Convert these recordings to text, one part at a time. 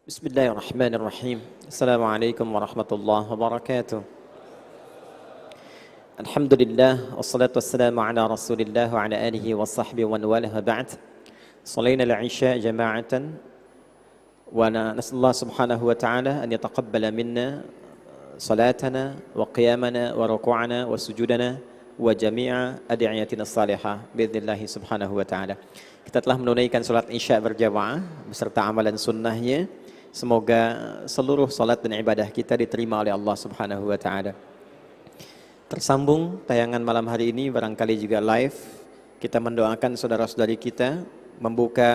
Bismillahirrahmanirrahim. Assalamualaikum warahmatullahi wabarakatuh. Alhamdulillah, wassalatu wassalamu ala rasulillah wa ala alihi wa sahbihi wa walah ba'd. Salayna al-isha jama'atan wa nas'alullah subhanahu wa ta'ala an yataqabbala minna salatana wa qiyamana wa ruku'ana wa sujudana wa jami'a adiyatina salihah biidhnillahi subhanahu wa ta'ala. Kita telah menunaikan salat isya berjamaah beserta amalan sunnahnya. Semoga seluruh salat dan ibadah kita diterima oleh Allah Subhanahu wa taala. Tersambung tayangan malam hari ini barangkali juga live. Kita mendoakan saudara-saudari kita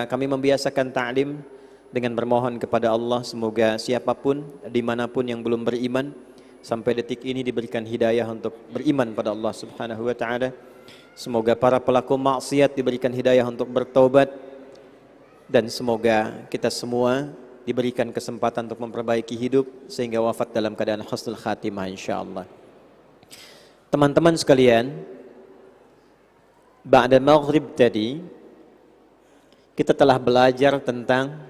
kami membiasakan ta'lim dengan bermohon kepada Allah semoga siapapun dimanapun yang belum beriman sampai detik ini diberikan hidayah untuk beriman pada Allah Subhanahu wa taala. Semoga para pelaku maksiat diberikan hidayah untuk bertaubat dan semoga kita semua diberikan kesempatan untuk memperbaiki hidup sehingga wafat dalam keadaan husnul khatimah insyaallah. Teman-teman sekalian, ba'da maghrib tadi kita telah belajar tentang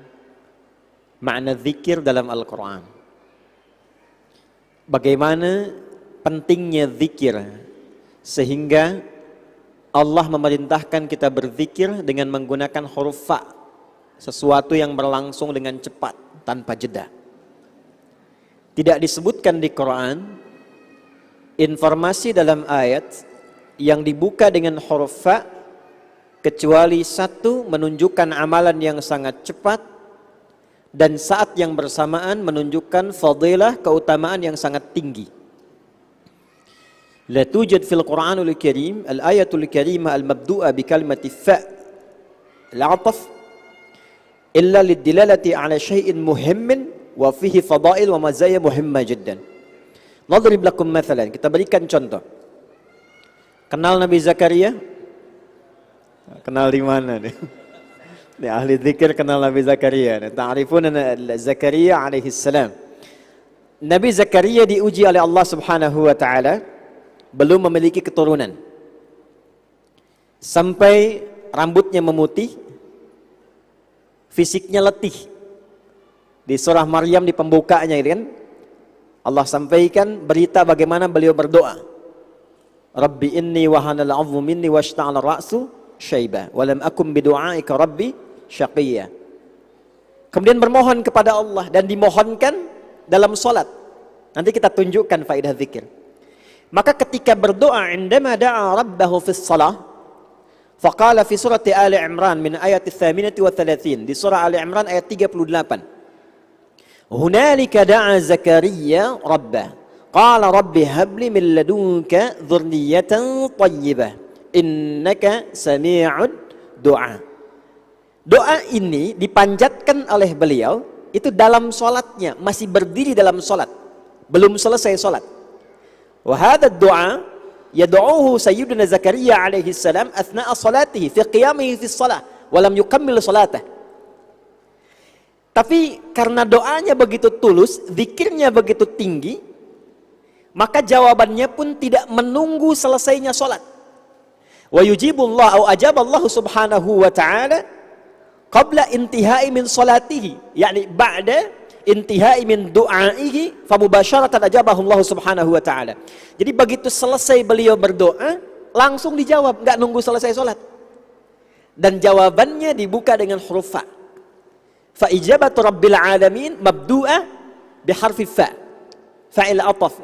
makna zikir dalam Al-Quran. Bagaimana pentingnya zikir sehingga Allah memerintahkan kita berzikir dengan menggunakan huruf fa, sesuatu yang berlangsung dengan cepat tanpa jeda. Tidak disebutkan di Quran informasi dalam ayat yang dibuka dengan huruf fa kecuali satu, menunjukkan amalan yang sangat cepat, dan saat yang bersamaan menunjukkan fadilah, keutamaan yang sangat tinggi. La tujad fil Qur'anul Karim al-ayatul karimah al-mabdu'a bi kalimati fa al-'ataf illa lidilalati ala syai'in muhimmin wa fihi fadail wa mazaya muhimma jiddan. Nadrib lakum mathalan, kita berikan contoh. Kenal Nabi Zakaria? Kenal di mana nih? Nih ahli zikir kenal Nabi Zakaria. Ta'rifuna Zakaria alaihi salam. Nabi Zakaria diuji oleh Allah Subhanahu wa taala belum memiliki keturunan. Sampai rambutnya memutih, fisiknya letih. Di surah Maryam di pembukanya kan Allah sampaikan berita bagaimana beliau berdoa. Rabbi inni wahanal 'azmu minni washta'ala ra'su syaiba wa lam akum bidu'aika rabbi syaqiyya. Kemudian bermohon kepada Allah dan dimohonkan dalam salat. Nanti kita tunjukkan faedah zikir. Maka ketika berdoa indama da'a rabbahu fis salah faqala fi surati Ali Imran min ayat 38 di surah Ali Imran ayat 38. Hunalika da'a Zakaria rabbah qala rabbi habli min ladunka dzurriyyatan thayyibah innaka sami'ud du'a. Doa ini dipanjatkan oleh beliau itu dalam salatnya, masih berdiri dalam salat, belum selesai salat. Wa hadha ad-du'a yad'uhu sayyiduna Zakaria alaihi salam athna'a salatihi fi qiyamihi fi shalah wa lam yukammil salatah. Tapi karena doanya begitu tulus, zikirnya begitu tinggi, maka jawabannya pun tidak menunggu selesainya salat. Wa yujibullah au ajaballahu subhanahu wa ta'ala qabla intihai min salatihi, yani ba'da intihai min du'aihi famubasharatan ajabahu Allah subhanahu wa ta'ala. Jadi begitu selesai beliau berdoa langsung dijawab, enggak nunggu selesai salat. Dan jawabannya dibuka dengan huruf fa. Fa ijabatu rabbil alamin mabdu'ah biharfi fa. Fa'il ataf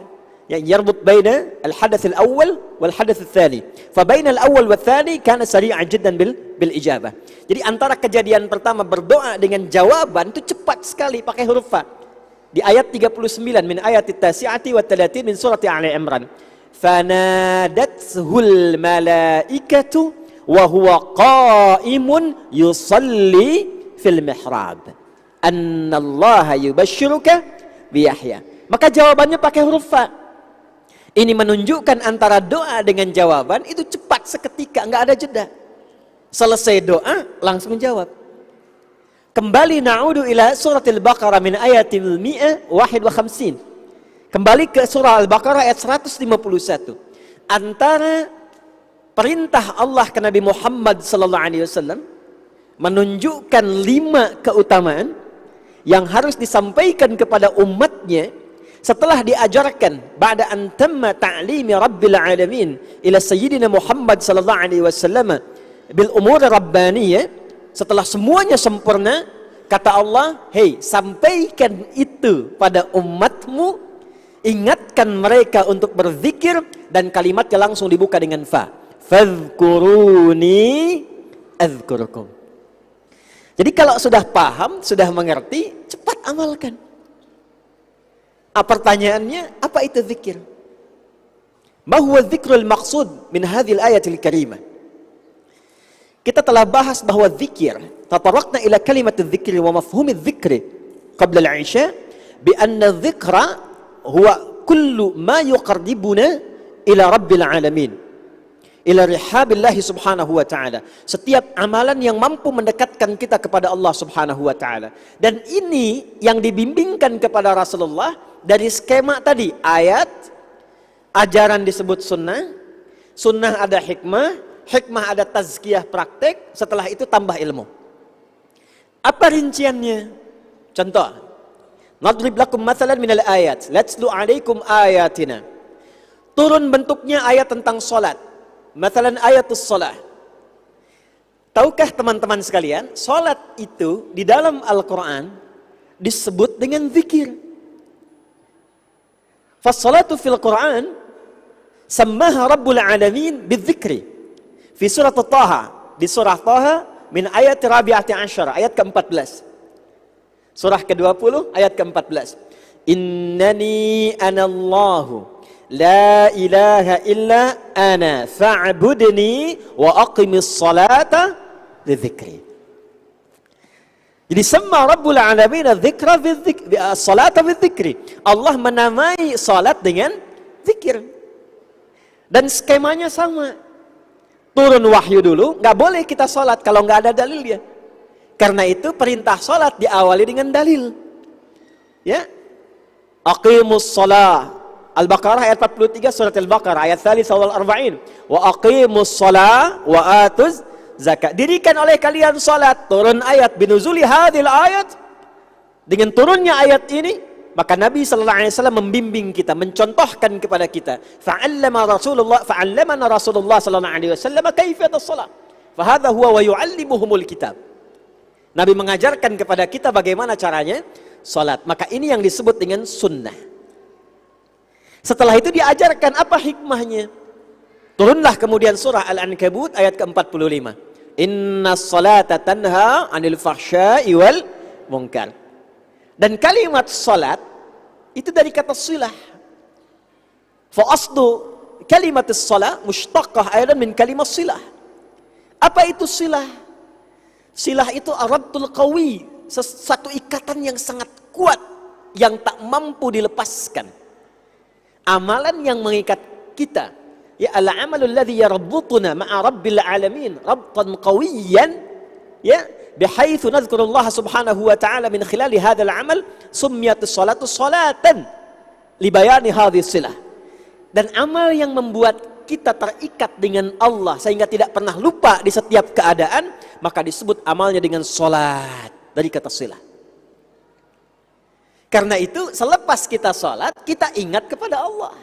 yang yarbut baina al-hadath al-awwal wal hadath al-thani. Fa baina al-awwal wal thani kana sari'an jiddan bil ijabah. Jadi antara kejadian pertama berdoa dengan jawaban itu cepat sekali pakai huruf fa. Di ayat 39 min ayat at-tasi'ati wa 30 min surati Ali Imran. Fanadathul malaikatu wa huwa qa'imun yusalli fil mihrab. Anna Allah yubashshiruka bi Yahya. Maka jawabannya pakai huruf fa. Ini menunjukkan antara doa dengan jawaban itu cepat seketika, enggak ada jeda. Selesai doa langsung jawab. Kembali na'udu ila suratul Baqarah min ayatil 151. Kembali ke surah Al-Baqarah ayat 151. Antara perintah Allah ke Nabi Muhammad sallallahu alaihi wasallam menunjukkan 5 keutamaan yang harus disampaikan kepada umatnya setelah diajarkan ba'da an tamma ta'limi rabbil alamin ila sayyidina Muhammad sallallahu alaihi wasallam bil umur rabbaniyah, setelah semuanya sempurna, kata Allah, "Hei, sampaikan itu pada umatmu, ingatkan mereka untuk berzikir," dan kalimatnya langsung dibuka dengan fa. Fadhkuruni adzkurukum. Jadi kalau sudah paham, sudah mengerti, cepat amalkan. Pertanyaannya, apa itu zikir? Ma huwa dzikrul maqsud min hadhil ayatil karimah? Kita telah bahas bahwa zikir, tatarraqna ila kalimat dzikri wa mafhum dzikri qabla al-'isha bi anna dzikra huwa kullu ma yuqarribuna ila rabbil alamin, ila rihabillahi subhanahu wa ta'ala. Setiap amalan yang mampu mendekatkan kita kepada Allah subhanahu wa ta'ala. Dan ini yang dibimbingkan kepada Rasulullah dari skema tadi, ayat, ajaran disebut sunnah, sunnah ada hikmah, hikmah ada tazkiyah praktek, setelah itu tambah ilmu. Apa rinciannya? Contoh, nadrib lakum mathalan minal ayat, latslu alaikum ayatina. Turun bentuknya ayat tentang salat. Mathalan ayatus salah. Tahukah teman-teman sekalian, salat itu di dalam Al-Quran disebut dengan zikir. Fassalatu fil Quran sammaha Rabbul Alamin bidzikri. Fi surat Taha, di surah Taha min ayat rabi'ati asyara, ayat ke-14. Surah ke-20 ayat ke-14. Innani anallahu la ilaha illa ana fa'budni wa aqimis salata lidzikri. Jadi sama Rabbul Alamin dzikra bidzikri, as-salata bidzikri. Allah menamai salat dengan zikir. Dan skemanya sama. Turun wahyu dulu, nggak boleh kita salat kalau nggak ada dalilnya. Karena itu perintah salat diawali dengan dalil. Ya. Aqimus shalah. Al-Baqarah ayat 43, surat Al-Baqarah ayat 43 wa aqimus shalah wa atuz zakat. Dirikan oleh kalian salat. Turun ayat binuzuli hadhil ayat. Dengan turunnya ayat ini, maka Nabi sallallahu alaihi wasallam membimbing kita, mencontohkan kepada kita. Fa'allamana Rasulullah sallallahu alaihi wasallam kaifiyat as-shalah. Fa hadha huwa wa yu'allimuhumul kitab. Nabi mengajarkan kepada kita bagaimana caranya salat. Maka ini yang disebut dengan sunnah. Setelah itu diajarkan apa hikmahnya. Turunlah kemudian surah Al-Ankabut ayat ke-45. Inna salata tanha anil fahsya'i wal munkar. Dan kalimat salat itu dari kata silah. Fa aslu kalimat salat mushtaqah aydan min kalimat silah. Apa itu silah? Silah itu arabtul qawi, satu ikatan yang sangat kuat yang tak mampu dilepaskan. Amalan yang mengikat kita. Ya al-amalul ladzi yarbutuna ma'a rabbil alamin rabtan qawiyan, ya bihaitsu nadhkurullah subhanahu wa ta'ala min khilali hadzal amal summiyat as-salatu salatan li bayani hadhihi silah. Dan amal yang membuat kita terikat dengan Allah sehingga tidak pernah lupa di setiap keadaan, maka disebut amalnya dengan salat, dari kata silah. Karena itu selepas kita salat, kita ingat kepada Allah.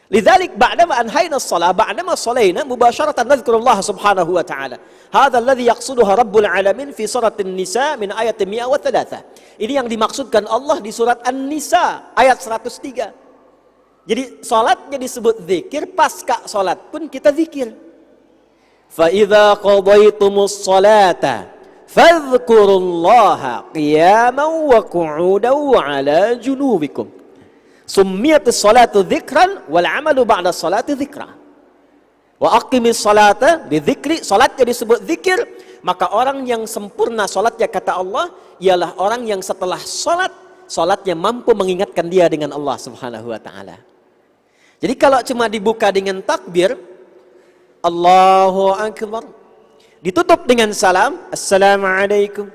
Lidzalik ba'dama anhayna as-shalah ba'dama shalaina mubasharatan nadhkurullah subhanahu wa ta'ala. Hadza alladhi yaqsuduhu Rabbul Alamin fi surat An-Nisa min ayat 103. Ini yang dimaksudkan Allah di surat An-Nisa ayat 103. Jadi salatnya disebut zikir, pasca salat pun kita zikir. Fa idza qadaytumus salata fadhkurullaha qiyaman wa qu'udan wa 'ala junubikum. Summiyatis salatu dzikran wal 'amalu ba'da salati dzikra. Wa aqimis salata bidzikri, salatnya disebut zikir, maka orang yang sempurna salatnya kata Allah ialah orang yang setelah salat, salatnya mampu mengingatkan dia dengan Allah Subhanahu wa taala. Jadi kalau cuma dibuka dengan takbir Allahu akbar, ditutup dengan salam, assalamualaikum,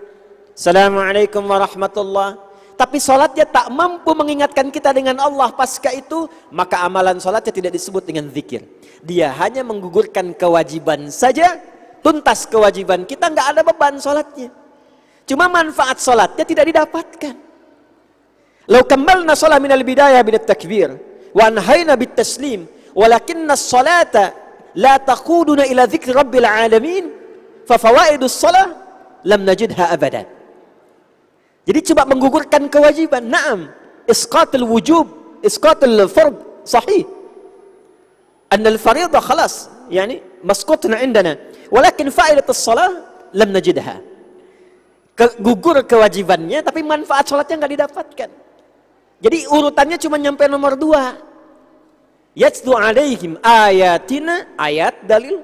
assalamualaikum warahmatullah, tapi salatnya tak mampu mengingatkan kita dengan Allah pasca itu, maka amalan salatnya tidak disebut dengan zikir. Dia hanya menggugurkan kewajiban saja, tuntas kewajiban kita, nggak ada beban salatnya. Cuma manfaat salatnya tidak didapatkan. Lau kammalna salat minal bidayah binat takbir wa anhayna bit taslim walakinna as-salata la taquduna ila dzikri rabbil alamin fa fawaidus salat lam najidha abadan. Jadi coba menggugurkan kewajiban. Naam, isqatul wujub, isqatul fard sahih. Anna al-fariḍah khalas, yani masqutun indana. Walakin fa'idatus salat lam najidha. Gugur kewajibannya, tapi manfaat salatnya enggak didapatkan. Jadi urutannya cuma nyampe nomor 2. Yatsdu alaihim ayatina, ayat dalil.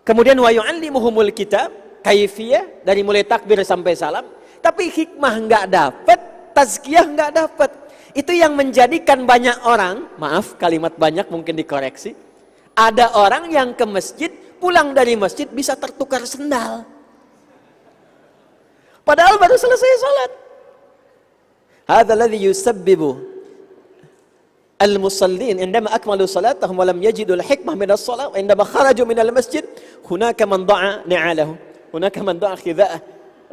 Kemudian wa yu'allimuhumul kitab, kaifiyah dari mulai takbir sampai salam. Tapi hikmah enggak dapat, tazkiyah enggak dapat. Itu yang menjadikan banyak orang, maaf kalimat banyak mungkin dikoreksi. Ada orang yang ke masjid, pulang dari masjid bisa tertukar sendal. Padahal baru selesai salat. Hadza alladhi yusabbibu al-musallin indama akmalu salatahum wa lam yajidu al-hikmah min as-salat wa indama kharaju min al-masjid hunaka man da'a ni'alahu hunaka man da'a khidha'ah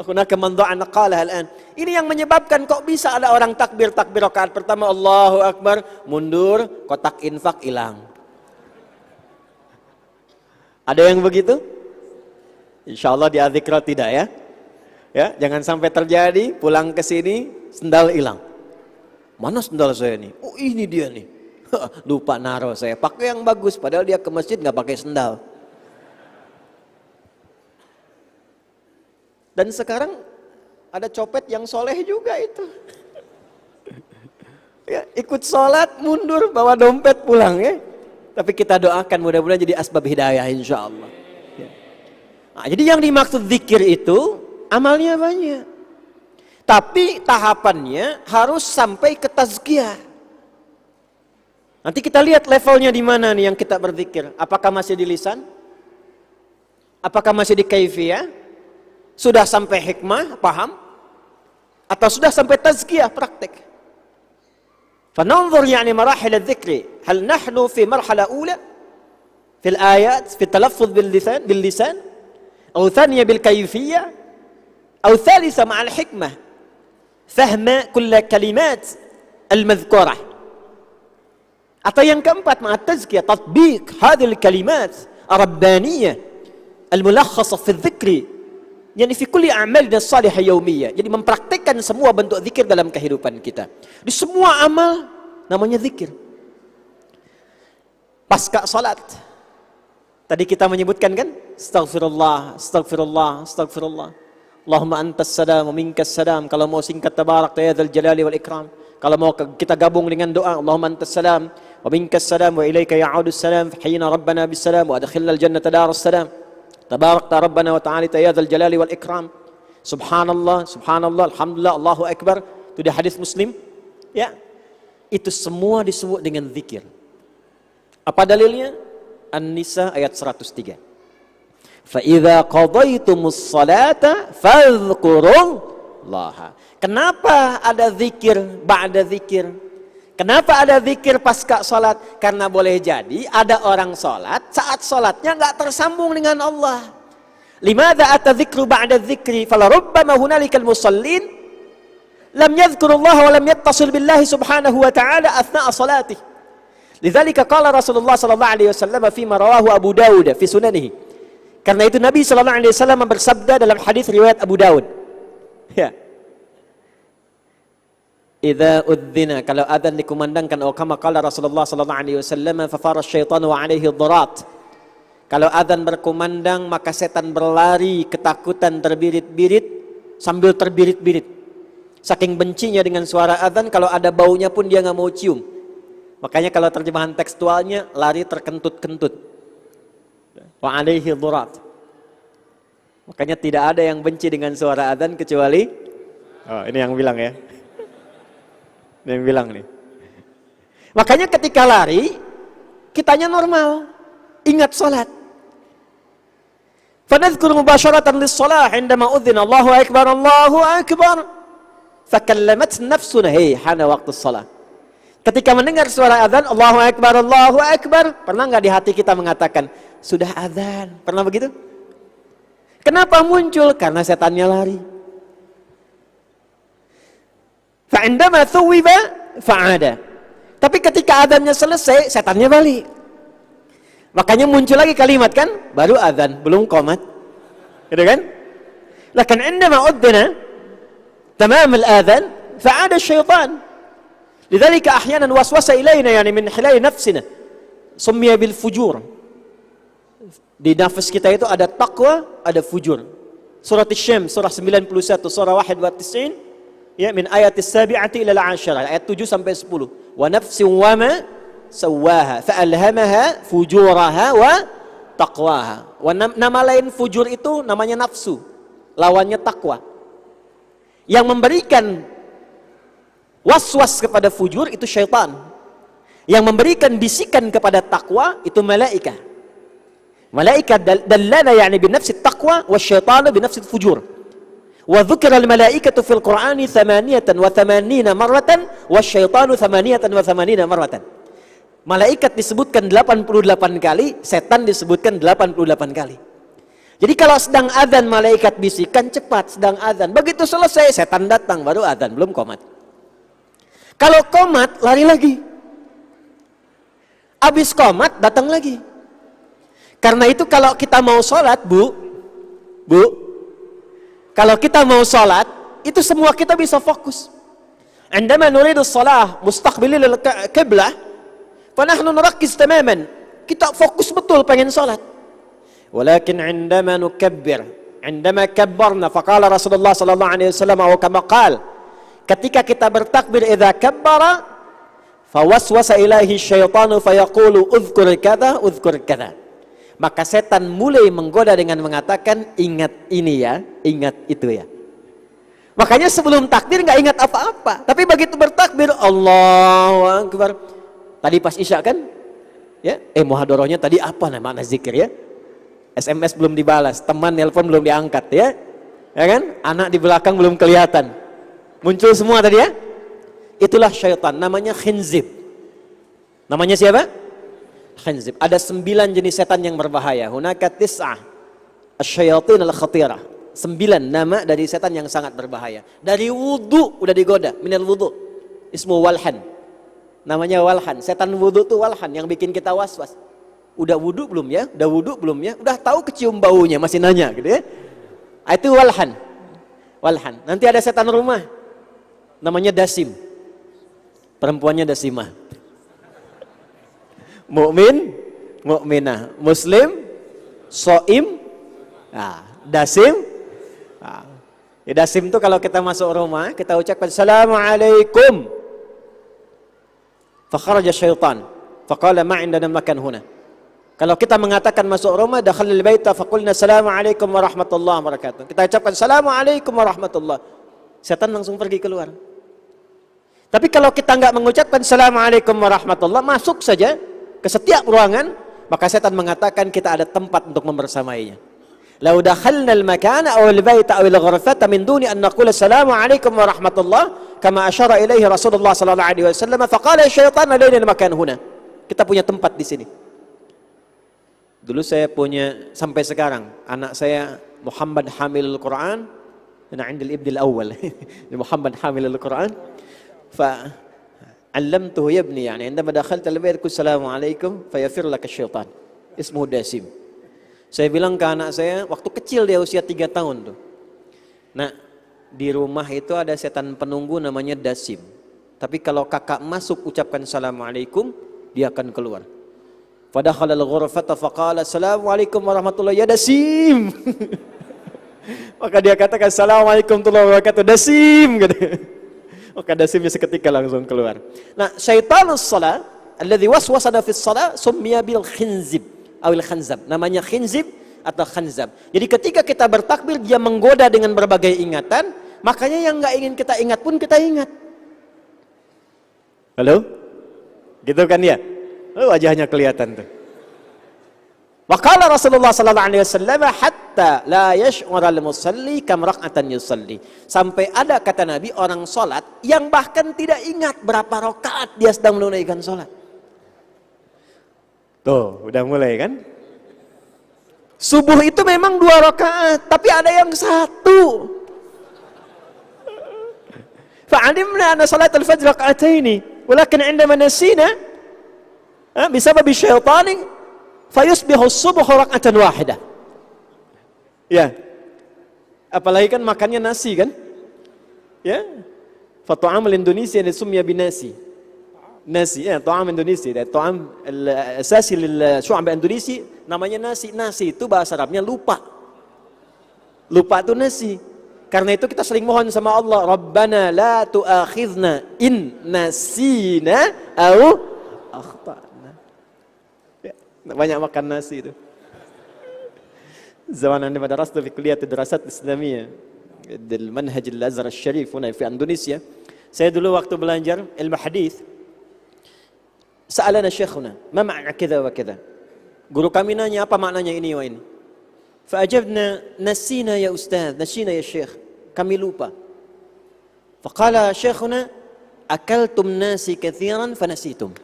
hunaka man da'a naqalah al-an. Ini yang menyebabkan kok bisa ada orang takbir rakaat pertama Allahu akbar, mundur, kotak infak hilang. Ada yang begitu? Insyaallah di adzikra tidak ya. Ya, jangan sampai terjadi pulang ke sini sendal hilang. Mana sendal saya nih? Oh, ini dia nih. Lupa naruh saya. Pakai yang bagus padahal dia ke masjid nggak pakai sendal. Dan sekarang ada copet yang soleh juga itu. Ya, ikut sholat, mundur, bawa dompet pulang ya. Tapi kita doakan mudah-mudahan jadi asbab hidayah insyaallah. Ya. Nah, jadi yang dimaksud zikir itu amalnya banyak. Tapi tahapannya harus sampai ke tazkiyah. Nanti kita lihat levelnya di mana nih yang kita berzikir. Apakah masih di lisan? Apakah masih di kaifiyah? Sudah sampai hikmah, paham? Atau sudah sampai tazkiyah, praktek? فننظر يعني مراحل الذكر هل نحن في مرحلة أولى في الآيات في التلفظ باللسان أو ثانية بالكيفية أو ثالثة مع الحكمة فهم كل كلمات المذكورة atau yang keempat مع التزكية تطبيق هذه الكلمات الربانية الملخصة في الذكر يعني في كل أعمالنا الصالحة يومية. Jadi mempraktikkan semua bentuk zikir dalam kehidupan kita. Di semua amal namanya zikir. Pasca salat tadi kita menyebutkan kan astaghfirullah, astaghfirullah, astaghfirullah. Allahumma antas salam wa minkas salam. Kalau mau singkat tabarak ya dzal jalali wal ikram. Kalau mau kita gabung dengan doa Allahumma antas salam wa minkas salam wa ilaika ya'udus salam hayyina rabbana bis salam wa adkhilnal jannata darus salam. Tabarakta rabbana wa ta'ala ya dzal jalali wal ikram. Subhanallah, subhanallah, alhamdulillah, Allahu akbar. Itu di hadis Muslim. Ya. Itu semua disebut dengan zikir. Apa dalilnya? An-Nisa ayat 103. Fa idza qadaytumus salata fadhkurullaha. Kenapa ada zikir ba'da zikir? Kenapa ada zikir pasca salat? Karena boleh jadi ada orang salat, saat salatnya enggak tersambung dengan Allah. Limadza ata dzikru ba'da dzikri? Falarubbama hunalikal musallin lam yadhkurullaha wa lam yattasil billahi subhanahu wa ta'ala athna'a salatih. Lidzalika qala Rasulullah sallallahu alaihi wasallam fi ma rawahu Abu Dawud fi sunanihi. Karena itu Nabi sallallahu alaihi wasallam bersabda dalam hadis riwayat Abu Dawud. Ya. Idza udzina, kalau adzan dikumandangkan, atau kama qala Rasulullah sallallahu alaihi wasallam, fa fara asyaitanu wa alaihi dharat. Kalau adzan berkumandang maka setan berlari ketakutan terbirit-birit sambil terbirit-birit. Saking bencinya dengan suara adzan, kalau ada baunya pun dia enggak mau cium. Makanya kalau terjemahan tekstualnya lari terkentut-kentut. Wa alaihi dharat. Makanya tidak ada yang benci dengan suara adzan kecuali ini yang bilang ya. Yang bilang nih. Makanya ketika lari, kitanya normal. Ingat salat. Fanadhkuru mubasharatan lis-shalah 'indama udzina Allahu akbar, Allahu akbar. Fakallamat nafsuna hana waktu shalah. Ketika mendengar suara azan Allahu akbar, Allahu akbar, pernah enggak di hati kita mengatakan, sudah azan? Pernah begitu? Kenapa muncul? Karena setannya lari. Fa'indama thuwiba fa'ada. Tapi ketika adzannya selesai, setannya balik. Makanya muncul lagi kalimat kan, baru adzan, belum qomat. Gitu kan? Lakin indama uddina tamam al-adzan fa'ada syaitan. Lidzalika ahyanan waswasa ilaina yani min hilal nafsina. Summiya bil fujur. Di nafas kita itu ada taqwa, ada fujur. Surat Asy-Syams surah 91, surah 91 ya, min ayat as-sabi'ati ila al-'asharah, ayat 7 sampai 10. Wa nafsin wa ma sawaha fa alhamaha fujuraha wa taqwaha. Nama lain fujur itu namanya nafsu, lawannya takwa. Yang memberikan waswas kepada fujur itu syaitan. Yang memberikan bisikan kepada takwa itu malaikat. Malaikat dallana yani binafsi taqwa wa syaitanu binafsi fujur. Wa dzukira al-malaikatu fil Qur'ani 88 marratan wa syaitanu 88 marratan. Malaikat disebutkan 88 kali, setan disebutkan 88 kali. Jadi kalau sedang adzan malaikat bisikan cepat, sedang adzan. Begitu selesai setan datang, baru adzan, belum qomat. Kalau qomat lari lagi. Habis qomat datang lagi. Karena itu kalau kita mau sholat, Bu, kalau kita mau sholat, itu semua kita bisa fokus. Andama nuridu shalah mustaqbilil qiblah, fa nahnu nurakkis tamaman. Kita fokus betul pengen sholat. Walakin indama nukabbir, indama kabbarna, faqala Rasulullah sallallahu alaihi wasallam atau kama qala, ketika kita bertakbir idza kabbara, fawaswasa ilaihi syaitanu fayaqulu udhkur kadza udhkur kadza. Maka setan mulai menggoda dengan mengatakan, ingat ini ya, ingat itu ya. Makanya sebelum takbir nggak ingat apa-apa, tapi begitu bertakbir Allahu Akbar. Tadi pas Isya kan, ya, muhadharahnya tadi apa nama zikir ya? SMS belum dibalas, teman nelpon belum diangkat ya, ya kan? Anak di belakang belum kelihatan, muncul semua tadi ya. Itulah syaitan, namanya khinzib. Namanya siapa? Khinzib. Ada 9 jenis setan yang berbahaya. Hunaka tis'ah asyayatin al-khatirah. 9 nama dari setan yang sangat berbahaya. Dari wudu udah digoda, minal wudu. Ismu walhan. Namanya walhan. Setan wudu itu walhan yang bikin kita was-was. Udah wudu belum ya? Udah wudu belum ya? Udah tahu kecium baunya masih nanya gitu ya. Itu walhan. Walhan. Nanti ada setan rumah. Namanya dasim. Perempuannya dasimah. Mukmin, mukminah, muslim, soim, dasim. Dasim itu kalau kita masuk rumah, kita ucapkan Assalamualaikum. Fakharaja syaitan, faqala ma indana makan huna. Kalau kita mengatakan masuk rumah, dakhalil baita faqulna Assalamualaikum warahmatullahi wabarakatuh. Kita ucapkan Assalamualaikum warahmatullahi. Setan langsung pergi keluar. Tapi kalau kita enggak mengucapkan Assalamualaikum warahmatullahi, masuk saja ke setiap ruangan, maka setan mengatakan kita ada tempat untuk membersamainya. Lau dakhalna al-makana aw al-baita aw al-ghurfata min duni an naqula assalamu alaikum wa rahmatullah kama asyara ilaihi Rasulullah sallallahu alaihi wasallam faqala syaitan alaina al-makan huna. Kita punya tempat di sini. Dulu saya punya, sampai sekarang anak saya Muhammad Hamilul Quran, ana 'inda al-ibn al-awwal. Muhammad Hamilul Quran. Fa علمته يا ابني يعني عندما دخلت البيت قل السلام عليكم فيفر لك الشيطان اسمه داسم. Saya bilang ke anak saya waktu kecil, dia usia 3 tahun tuh. Nah, di rumah itu ada setan penunggu namanya dasim. Tapi kalau kakak masuk ucapkan assalamualaikum, dia akan keluar. Fadakhala al-ghurfata faqala assalamualaikum warahmatullahi ya dasim. Maka dia katakan assalamualaikum warahmatullahi wabarakatuh dasim gitu. Maka dasimnya seketika langsung keluar. Nah, syaitanus shalah alladzi waswasana fis shalah summiya bil khinzib awil khanzab. Namanya khinzib atau khanzab. Jadi ketika kita bertakbir dia menggoda dengan berbagai ingatan, makanya yang enggak ingin kita ingat pun kita ingat. Halo? Gitu kan ya? Oh, wajahnya kelihatan tuh. Wa qala Rasulullah sallallahu alaihi wasallam hatta la yash'ur al-musalli kam rak'atan yusalli. Sampai ada kata Nabi orang salat yang bahkan tidak ingat berapa rakaat dia sedang menunaikan salat. Tuh, udah mulai kan? Subuh itu memang 2 rakaat, tapi ada yang 1. Fa fa'alimna anna salat al-fajr raka'ataini walakin 'indama nasina bisabab syaitan fayusbihu as-subhu raka'atan wahidah. Ya. Apalagi kan makannya nasi kan? Ya. Fa ta'amul Indonesia summiya binasi. Nasi ya, ta'am Indonesia, ta'am al-asasi lil syu'ab Indonesia namanya nasi. Nasi itu bahasa Arabnya lupa. Lupa itu nasi. Karena itu kita sering mohon sama Allah, Rabbana la tu'akhidna in nasina au akhtana. Ya, banyak makan nasi itu. Zaman anda darastu fi kulliyat ad-dirasat al-islamiyah del manhaj al-Azhar al-Sharif huna fi Indonesia. Saya dulu waktu belajar ilmu hadis, sa'alana syekhuna, ma ma'na kadza wa kadza. Guru kami nanya apa maknanya ini wa ini. Fa'ajabna nasina ya ustaz, nasina ya syekh. Kami lupa. Faqala syekhuna akaltum nasi katsiran fanasitum.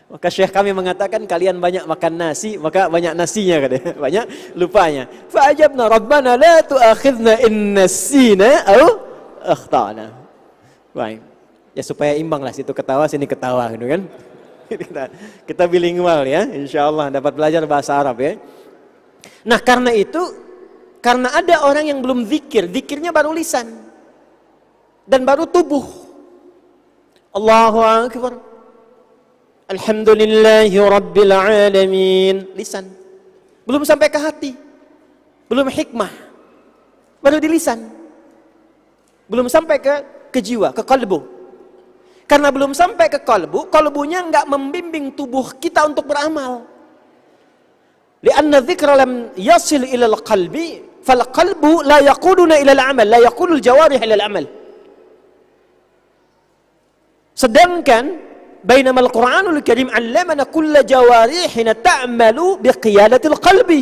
Maka syekh kami mengatakan kalian banyak makan nasi, maka banyak nasinya katanya, banyak lupanya. Fa'ajabna rabbana la tu'akhidna in nasina au akhtana. Baik. Ya supaya imbang lah, situ ketawa sini ketawa gitu kan. Kita bilingual ya, insyaallah dapat belajar bahasa Arab ya. Nah karena itu, karena ada orang yang belum zikir, zikirnya baru lisan dan baru tubuh. Allahu Akbar, Alhamdulillahi Rabbil Alamin, lisan. Belum sampai ke hati, belum hikmah, baru di lisan. Belum sampai ke jiwa, ke kalbu. Karena belum sampai ke kalbu, kalbunya enggak membimbing tubuh kita untuk beramal. Lianna dzikra lam yasil ila al-qalbi, fal qalbu la yaquduna ila al-amal, la yaqulu al-jawarih ila al-amal. Sedangkan bainama al-Qur'anul Karim 'allamana kulla jawarihina ta'malu biqiyadati al-qalbi.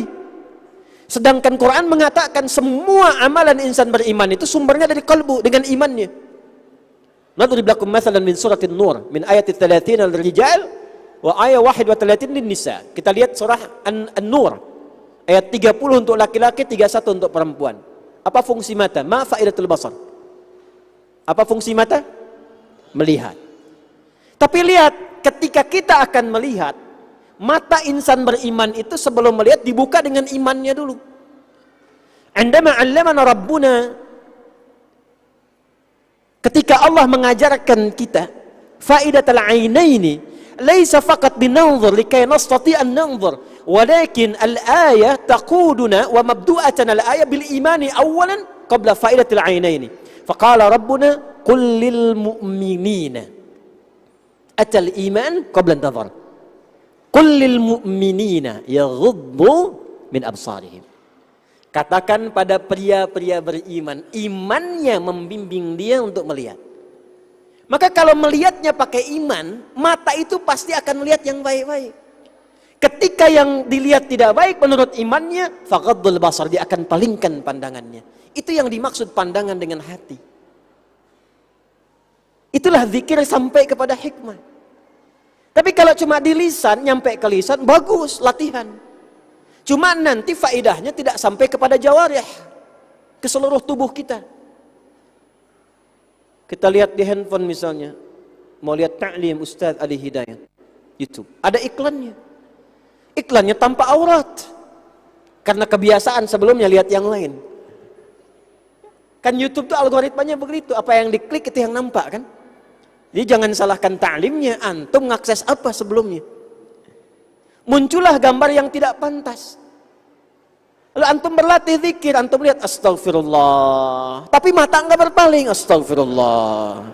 Sedangkan Quran mengatakan semua amalan insan beriman itu sumbernya dari kalbu dengan imannya. Nadrib lakum mathalan min suratin Nur min ayat 30 al-rijal wa ayat 31 lin-nisa. Kita lihat surah An-Nur ayat 30 untuk laki-laki, 31 untuk perempuan. Apa fungsi mata? Ma faidatul basar. Apa fungsi mata? Melihat. Tapi lihat, ketika kita akan melihat, mata insan beriman itu sebelum melihat dibuka dengan imannya dulu. Andama 'allamana rabbuna, ketika Allah mengajarkan kita faidatul ainaini laisa faqat binanzur likay nastati an nanzur walakin al-ayah taquduna wa mabdu'atan al-ayah bil imani awalan qabla faidatul ainaini. Faqala rabbuna qul lil mu'minina atal iman qabla an-nazar. Qul lil mu'minina yaghuddu min absarihim. Katakan pada pria-pria beriman, imannya membimbing dia untuk melihat. Maka kalau melihatnya pakai iman, mata itu pasti akan melihat yang baik-baik. Ketika yang dilihat tidak baik menurut imannya, faghaddul basar, dia akan palingkan pandangannya. Itu yang dimaksud pandangan dengan hati. Itulah zikir sampai kepada hikmah. Tapi kalau cuma di lisan, nyampe ke lisan, bagus, latihan. Cuma nanti faidahnya tidak sampai kepada jawarih, ke seluruh tubuh kita. Kita lihat di handphone misalnya, mau lihat ta'lim Ustaz Ali Hidayat, YouTube, ada iklannya. Iklannya tanpa aurat. Karena kebiasaan sebelumnya lihat yang lain. Kan YouTube tuh algoritmanya begitu, apa yang diklik itu yang nampak kan? Jadi jangan salahkan ta'limnya, antum ngakses apa sebelumnya. Muncullah gambar yang tidak pantas. Lalu antum berlatih zikir, antum lihat astagfirullah, tapi mata enggak berpaling, astagfirullah.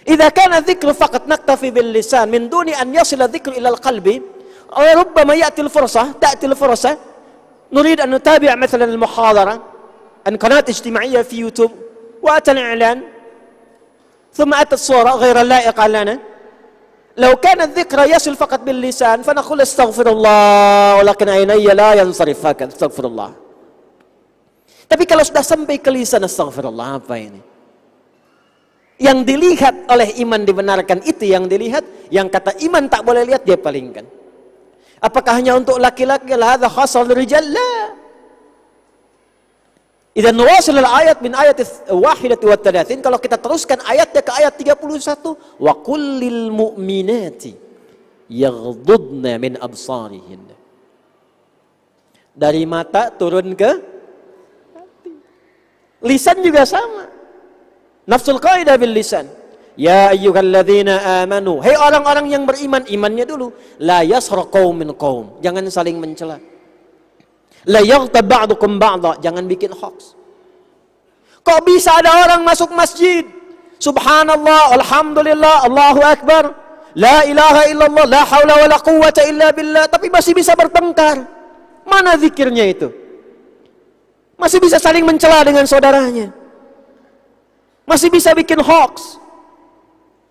Idza kana dzikru faqat naktafi bil lisan min duni an yasila dzikru ila al-qalbi, aw rubbama ta'ti al-fursah nurid an nutabi' mathalan al-muhadara an qanat ijtima'iyya fi YouTube wa ata al-i'lan thumma ata as-sura ghayra la'iqa lana. لو كان الذكر يصل فقط باللسان فنقول استغفر الله ولكن عيني لا ينصرف هكذا استغفر الله. Tapi kalau sudah sampai ke lisan, astagfirullah, apa ini? Yang dilihat oleh iman dibenarkan, itu yang dilihat. Yang kata iman tak boleh lihat, dia palingkan. Apakah hanya untuk laki-laki? Hadza khasal rijal? La. Idzan nuwasil al-ayat min ayat wahidati wa thalathin, kalau kita teruskan ayatnya ke ayat 31, wa qul lil mu'minati yaghdudna min absarihin. Dari mata turun ke hati. Lisan juga sama. Nafsul qaidah bil lisan. Ya ayyuhalladzina amanu, hai orang-orang yang beriman, imannya dulu. La yasra qaumin qaum, jangan saling mencela. La yaghtab ba'dukum ba'dha, jangan bikin hoax. Kok bisa ada orang masuk masjid, subhanallah, alhamdulillah, Allahu akbar, la ilaha illallah, la haula wala quwwata illa billah, tapi masih bisa bertengkar? Mana zikirnya itu? Masih bisa saling mencela dengan saudaranya, masih bisa bikin hoax,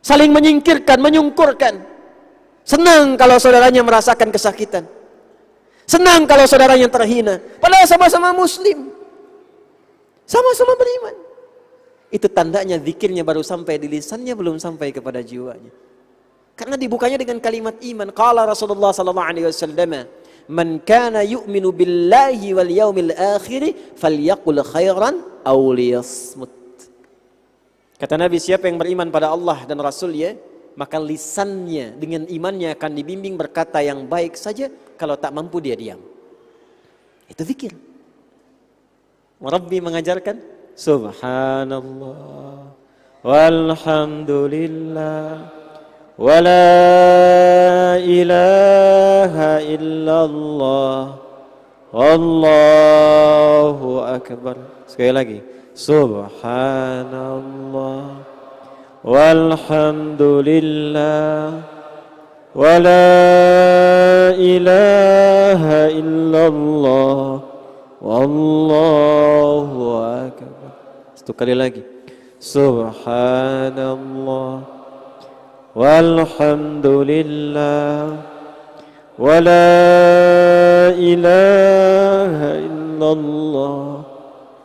saling menyingkirkan, menyungkurkan. Senang kalau saudaranya merasakan kesakitan, senang kalau saudaranya terhina, padahal sama-sama muslim, sama-sama beriman. Itu tandanya zikirnya baru sampai di lisannya, belum sampai kepada jiwanya. Karena dibukanya dengan kalimat iman. Qala Rasulullah sallallahu alaihi wasallam, "Man kana yu'minu billahi wal yaumil akhir falyaqul khairan aw liyasmut." Kata Nabi, siapa yang beriman pada Allah dan Rasul-Nya, maka lisannya dengan imannya akan dibimbing berkata yang baik saja, kalau tak mampu dia diam. Itu zikir. Rabbi mengajarkan subhanallah walhamdulillah wa la ilaha illallah wallahu akbar. Sekali lagi, subhanallah walhamdulillah wa la ilaha illallah wallahu akbar. Satu kali lagi, subhanallah walhamdulillah wa la ilaha illallah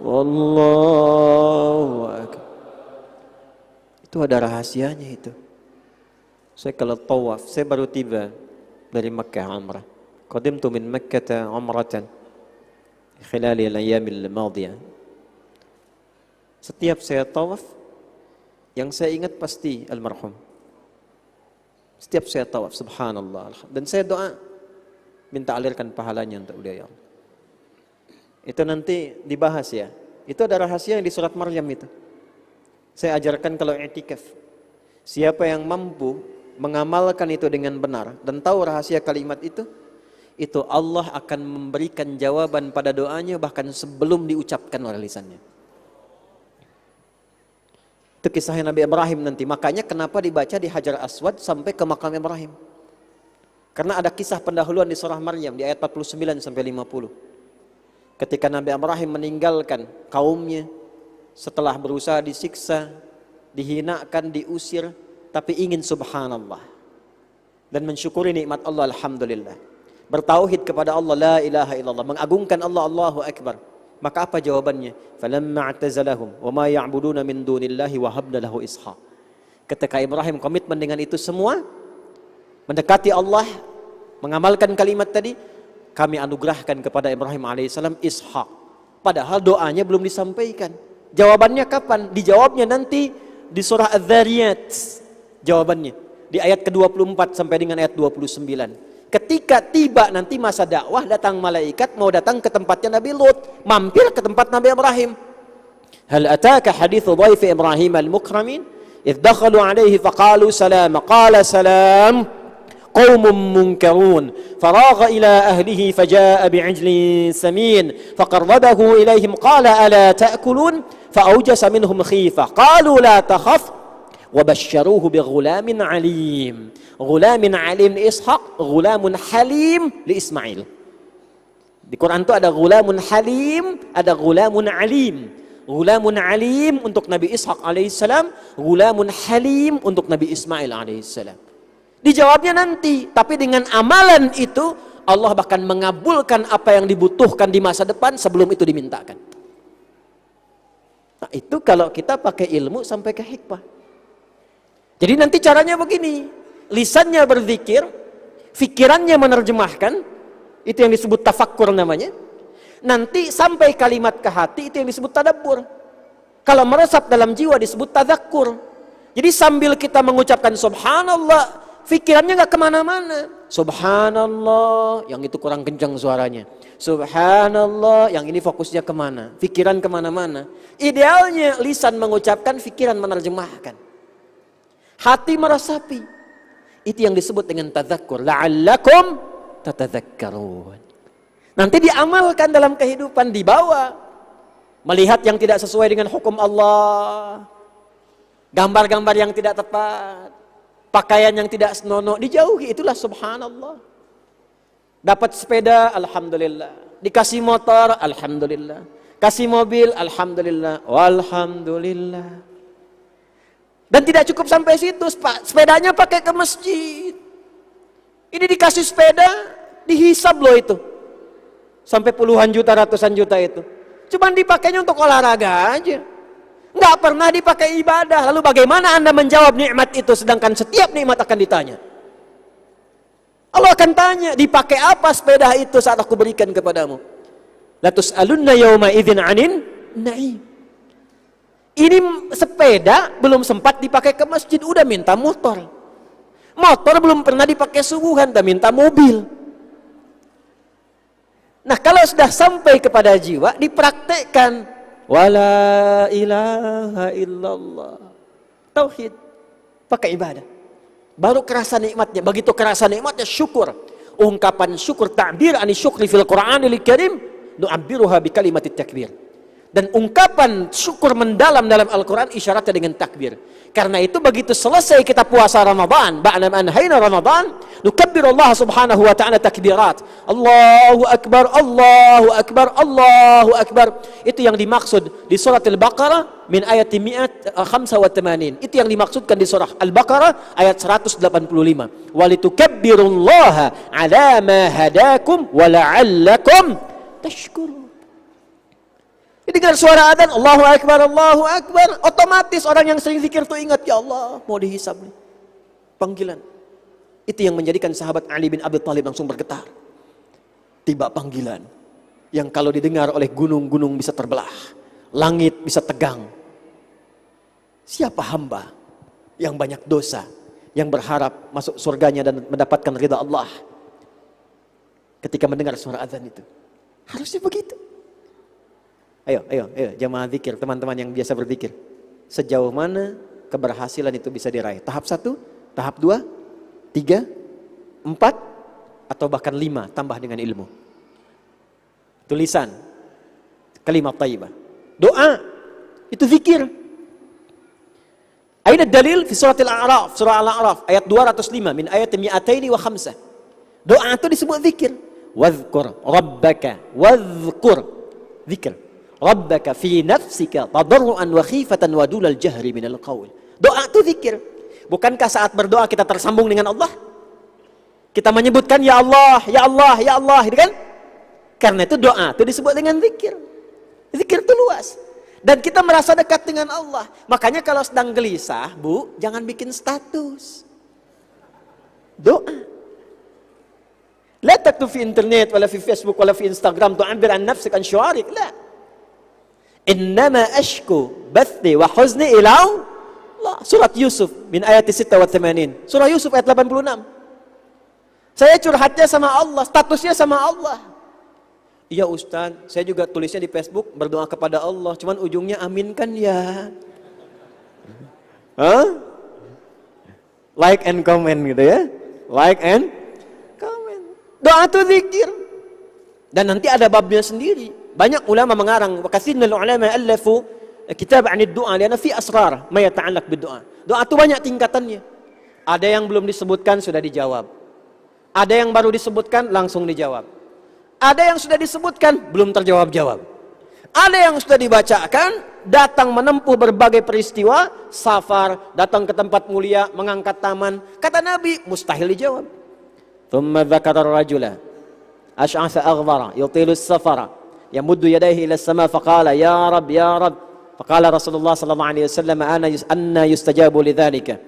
wallahu akbar. Itu ada rahasianya itu. Saya kalau tawaf, saya baru tiba dari Makkah umrah. Qadimtu min Makkah umratan khilali al-ayyam al-madiyah. Setiap saya tawaf, yang saya ingat pasti almarhum. Setiap saya tawaf, subhanallah, dan saya doa minta alirkan pahalanya untuk beliau. Itu nanti dibahas ya. Itu ada rahasia yang di surat Maryam itu. Saya ajarkan kalau i'tikaf. Siapa yang mampu mengamalkan itu dengan benar dan tahu rahasia kalimat itu Allah akan memberikan jawaban pada doanya bahkan sebelum diucapkan oleh lisannya. Itu kisahnya Nabi Ibrahim nanti. Makanya kenapa dibaca di Hajar Aswad sampai ke makam Ibrahim. Karena ada kisah pendahuluan di surah Maryam di ayat 49 sampai 50. Ketika Nabi Ibrahim meninggalkan kaumnya setelah berusaha disiksa, dihinakan, diusir, tapi ingin subhanallah dan mensyukuri nikmat Allah, alhamdulillah, bertauhid kepada Allah, la ilaha illallah, mengagungkan Allah, Allahu akbar. Maka apa jawabannya? Falamma i'tazalahum wa ma ya'buduna min dunillahi wa habna lahu Ishaq. Ketika Ibrahim komitmen dengan itu semua, mendekati Allah, mengamalkan kalimat tadi, kami anugerahkan kepada Ibrahim alaihissalam Ishaq. Padahal doanya belum disampaikan. Jawabannya kapan? Dijawabnya nanti di surah Az-Zariyat. Jawabannya di ayat ke-24 sampai dengan ayat 29. Ketika tiba nanti masa dakwah, datang malaikat mau datang ke tempatnya Nabi Lut, mampir ke tempat Nabi Ibrahim. Hal ataka hadithu dhaifi Ibrahim al-mukramin idh dakhalu alaihi faqalu salam qala salam qaumun munkarun faragha ila ahlihi faja'a bi'ijlin samin faqarrabahu ilaihim qala ala ta'kulun fa'awjasa minhum khifah qalu la takhaf wabashsharuhu bighulamin alim. Ghulamin alim li Ishaq, ghulamun halim li Ismail. Di Quran itu ada ghulamun halim, ada ghulamun alim. Ghulamun alim untuk Nabi Ishaq alaihissalam, ghulamun halim untuk Nabi Ismail alaihissalam. Dijawabnya nanti, tapi dengan amalan itu Allah bahkan mengabulkan apa yang dibutuhkan di masa depan sebelum itu dimintakan. Nah, itu kalau kita pakai ilmu sampai ke hikmah. Jadi nanti caranya begini, lisannya berzikir, fikirannya menerjemahkan, itu yang disebut tafakkur namanya. Nanti sampai kalimat ke hati, itu yang disebut tadabbur. Kalau meresap dalam jiwa disebut tadzakur. Jadi sambil kita mengucapkan subhanallah, pikirannya nggak kemana-mana. Subhanallah, yang itu kurang kencang suaranya. Subhanallah, yang ini fokusnya kemana? Pikiran kemana-mana. Idealnya lisan mengucapkan, pikiran menerjemahkan. Hati meresapi. Itu yang disebut dengan tadzakur. La'allakum tatadzakkarun. Nanti diamalkan dalam kehidupan, dibawa. Melihat yang tidak sesuai dengan hukum Allah, gambar-gambar yang tidak tepat, pakaian yang tidak senonoh, dijauhi. Itulah subhanallah. Dapat sepeda, alhamdulillah. Dikasih motor, alhamdulillah. Kasih mobil, alhamdulillah. Walhamdulillah. Dan tidak cukup sampai situ, sepedanya pakai ke masjid. Ini dikasih sepeda, dihisab loh itu. Sampai puluhan juta, ratusan juta itu. Cuman dipakainya untuk olahraga aja. Nggak pernah dipakai ibadah. Lalu bagaimana Anda menjawab nikmat itu sedangkan setiap nikmat akan ditanya? Allah akan tanya, dipakai apa sepeda itu saat aku berikan kepadamu? La tus'alunna yawma idzin 'anin na'im. Ini sepeda belum sempat dipakai ke masjid, udah minta motor. Motor belum pernah dipakai subuhan, udah minta mobil. Nah, kalau sudah sampai kepada jiwa, dipraktekkan. Wala ilaha illallah. Tauhid. Pakai ibadah. Baru kerasa nikmatnya. Begitu kerasa nikmatnya, syukur. Ungkapan syukur, ta'bir ani syukri fil Qur'anil Karim, nu'abbiruha bi kalimatit takbir. Dan ungkapan syukur mendalam dalam Al-Quran isyaratnya dengan takbir. Karena itu begitu selesai kita puasa Ramadan, ba'da an hayna Ramadan, nukabbiru Allah subhanahu wa ta'ala takbirat. Allahu Akbar, Allahu Akbar, Allahu Akbar. Itu yang dimaksud di surat Al-Baqarah min ayat 185. Itu yang dimaksudkan di surah Al-Baqarah ayat 185. Walitukabbirullaha ala ma hadakum wa la'allakum tashkurun. Jadi dengar suara adzan, Allahu Akbar, Allahu Akbar, otomatis orang yang sering zikir tuh ingat, ya Allah, mau dihisab nih. Panggilan. Itu yang menjadikan sahabat Ali bin Abi Thalib langsung bergetar. Tiba panggilan yang kalau didengar oleh gunung-gunung bisa terbelah, langit bisa tegang. Siapa hamba yang banyak dosa, yang berharap masuk surganya dan mendapatkan ridha Allah ketika mendengar suara adzan itu? Harusnya begitu. Ayo, jamaah zikir, teman-teman yang biasa berzikir. Sejauh mana keberhasilan itu bisa diraih? Tahap 1, tahap 2, 3, 4, atau bahkan 5 tambah dengan ilmu. Tulisan, kalimat thayyibah. Doa, itu zikir. Aina dalil fi surat Al-A'raf, surah Al-A'raf ayat 205 min ayat 205. Doa itu disebut zikir. Wadhkur rabbaka, wadhkur zikir. Rabbaka fi nafsika tadarruan wa khifatan wa dunal jahri minal qaul. Doa itu zikir. Bukankah saat berdoa kita tersambung dengan Allah? Kita menyebutkan ya Allah, ya Allah, ya Allah, gitu kan? Karena itu doa itu disebut dengan zikir. Zikir itu luas. Dan kita merasa dekat dengan Allah. Makanya kalau sedang gelisah, Bu, jangan bikin status. Doa. La taktub fi internet wala fi Facebook wala fi Instagram tu'abbir an nafsik an syu'arik. La. Innama ashku bathi wa huzni ila Allah. Surat Yusuf min ayat 86. Surah Yusuf ayat 86. Saya curhatnya sama Allah, statusnya sama Allah. Iya Ustaz, saya juga tulisnya di Facebook berdoa kepada Allah, cuman ujungnya aminkan ya. Like and comment gitu ya. Like and comment. Doa itu zikir. Dan nanti ada babnya sendiri. Banyak ulama mengarang, katsirul ulama allafu kitab 'anid du'a lianna fi asrar ma yata'allaq bid-du'a. Doa itu banyak tingkatannya. Ada yang belum disebutkan sudah dijawab. Ada yang baru disebutkan langsung dijawab. Ada yang sudah disebutkan belum terjawab-jawab. Ada yang sudah dibacakan, datang menempuh berbagai peristiwa, safar, datang ke tempat mulia, mengangkat taman. Kata Nabi, mustahil dijawab. Thumma dzakara ar-rajula ash'atha aghdara yutilu as-safara يمد يديه إلى السماء فقال يا رب يا رب فقال رسول الله صلى الله عليه وسلم أنا يستجاب لذلك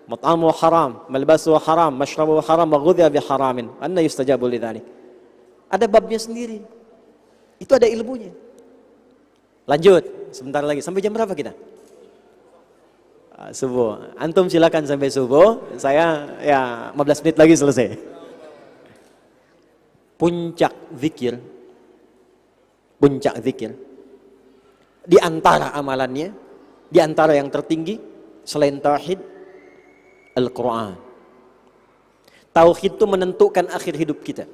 مطعمه حرام ملبسه حرام مشربه حرام وغذي بحرام أنا يستجاب لذلك. Ada babnya sendiri. Itu ada ilmunya. Lanjut, sebentar lagi. Sampai jam berapa kita? Subuh. Antum silakan sampai subuh. Saya ya 15 menit lagi selesai. Puncak zikir. Di antara amalannya, di antara yang tertinggi selain tauhid, Al-Quran. Tauhid itu menentukan akhir hidup kita.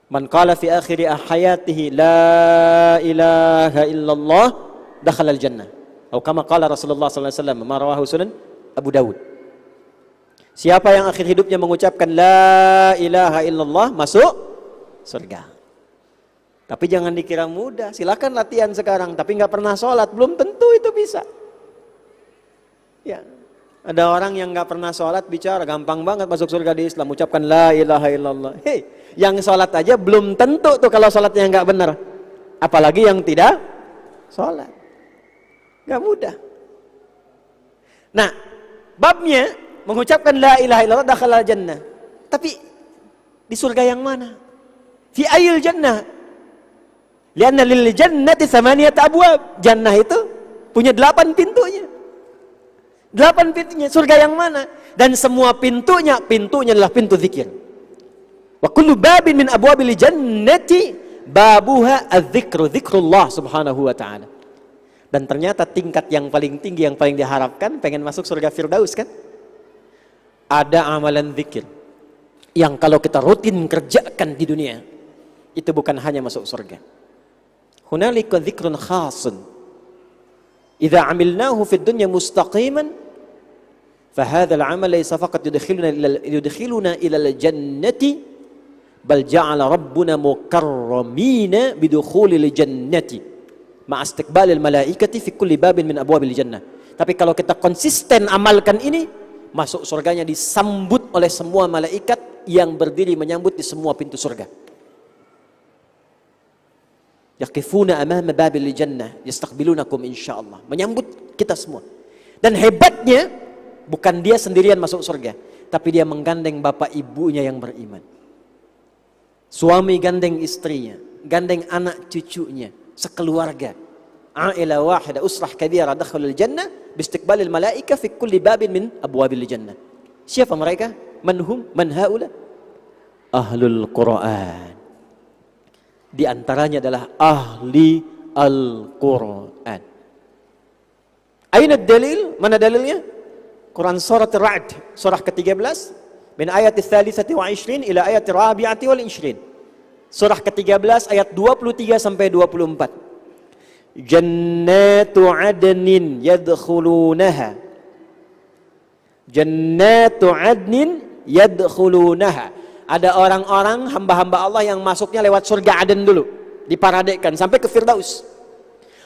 Man qala fi akhiri hayatihi la ilaha illallah dakhala al-jannah. Atau kama qala Rasulullah sallallahu alaihi wasallam, ma rawahu Sunan Abu Dawud. Siapa yang akhir hidupnya mengucapkan la ilaha illallah masuk surga. Tapi jangan dikira mudah. Silakan latihan sekarang, tapi nggak pernah sholat, belum tentu itu bisa. Ya, ada orang yang nggak pernah sholat bicara gampang banget masuk surga di Islam, ucapkan la ilaha illallah. Hei, yang sholat aja belum tentu tuh kalau sholatnya nggak benar, apalagi yang tidak sholat. Nggak mudah. Nah, babnya mengucapkan la ilaha illallah dakhala jannah. Tapi di surga yang mana? Fi ayil jannah? Lianna lil jannati thamaniyat abwab. Jannah itu punya 8 pintunya. 8 pintunya. Surga yang mana? Dan semua pintunya adalah pintu zikir. Wa kullu babin min abwabil jannati babuha adz-dzikru, dzikrullah subhanahu wa ta'ala. Dan ternyata tingkat yang paling tinggi, yang paling diharapkan, pengen masuk surga Firdaus kan? Ada amalan zikir yang kalau kita rutin kerjakan di dunia, itu bukan hanya masuk surga. Hunalika dzikrun khasun. Idza amilnahu fid dunya mustaqiman, fahadha al-amal laysa faqat yudkhiluna ila al-jannati, bal ja'ala rabbuna mukarramina bidukhulil jannati. Ma'astiqbalil malaikati fi kulli babin min abwabil jannah. Tapi kalau kita konsisten amalkan ini, masuk surganya disambut oleh semua malaikat yang berdiri menyambut di semua pintu surga. Yaqifuna amama babil jannah yastaqbilunakum insyaallah. Menyambut kita semua. Dan hebatnya bukan dia sendirian masuk surga, tapi dia menggandeng bapak ibunya yang beriman. Suami gandeng istrinya, gandeng anak cucunya, sekeluarga. Aila wahida usrah kabira dakhalul jannah biistiqbalil malaika fi kulli babin min abwabil jannah. Siapa mereka? Manhum? Man haula? Ahlul Quran. Di antaranya adalah ahli Al-Quran. Aina dalil? Mana dalilnya? Quran surat Ar-Ra'd, surah ke-13, min ayat ats-tsalitsati wa 20 ila ayat ar-rabi'ati wal 20. Surah ke-13 ayat 23 sampai 24. Jannatu 'adnin yadkhulunaha. Jannatu 'adnin yadkhulunaha. Ada orang-orang hamba-hamba Allah yang masuknya lewat surga Aden dulu, diparadekan sampai ke Firdaus.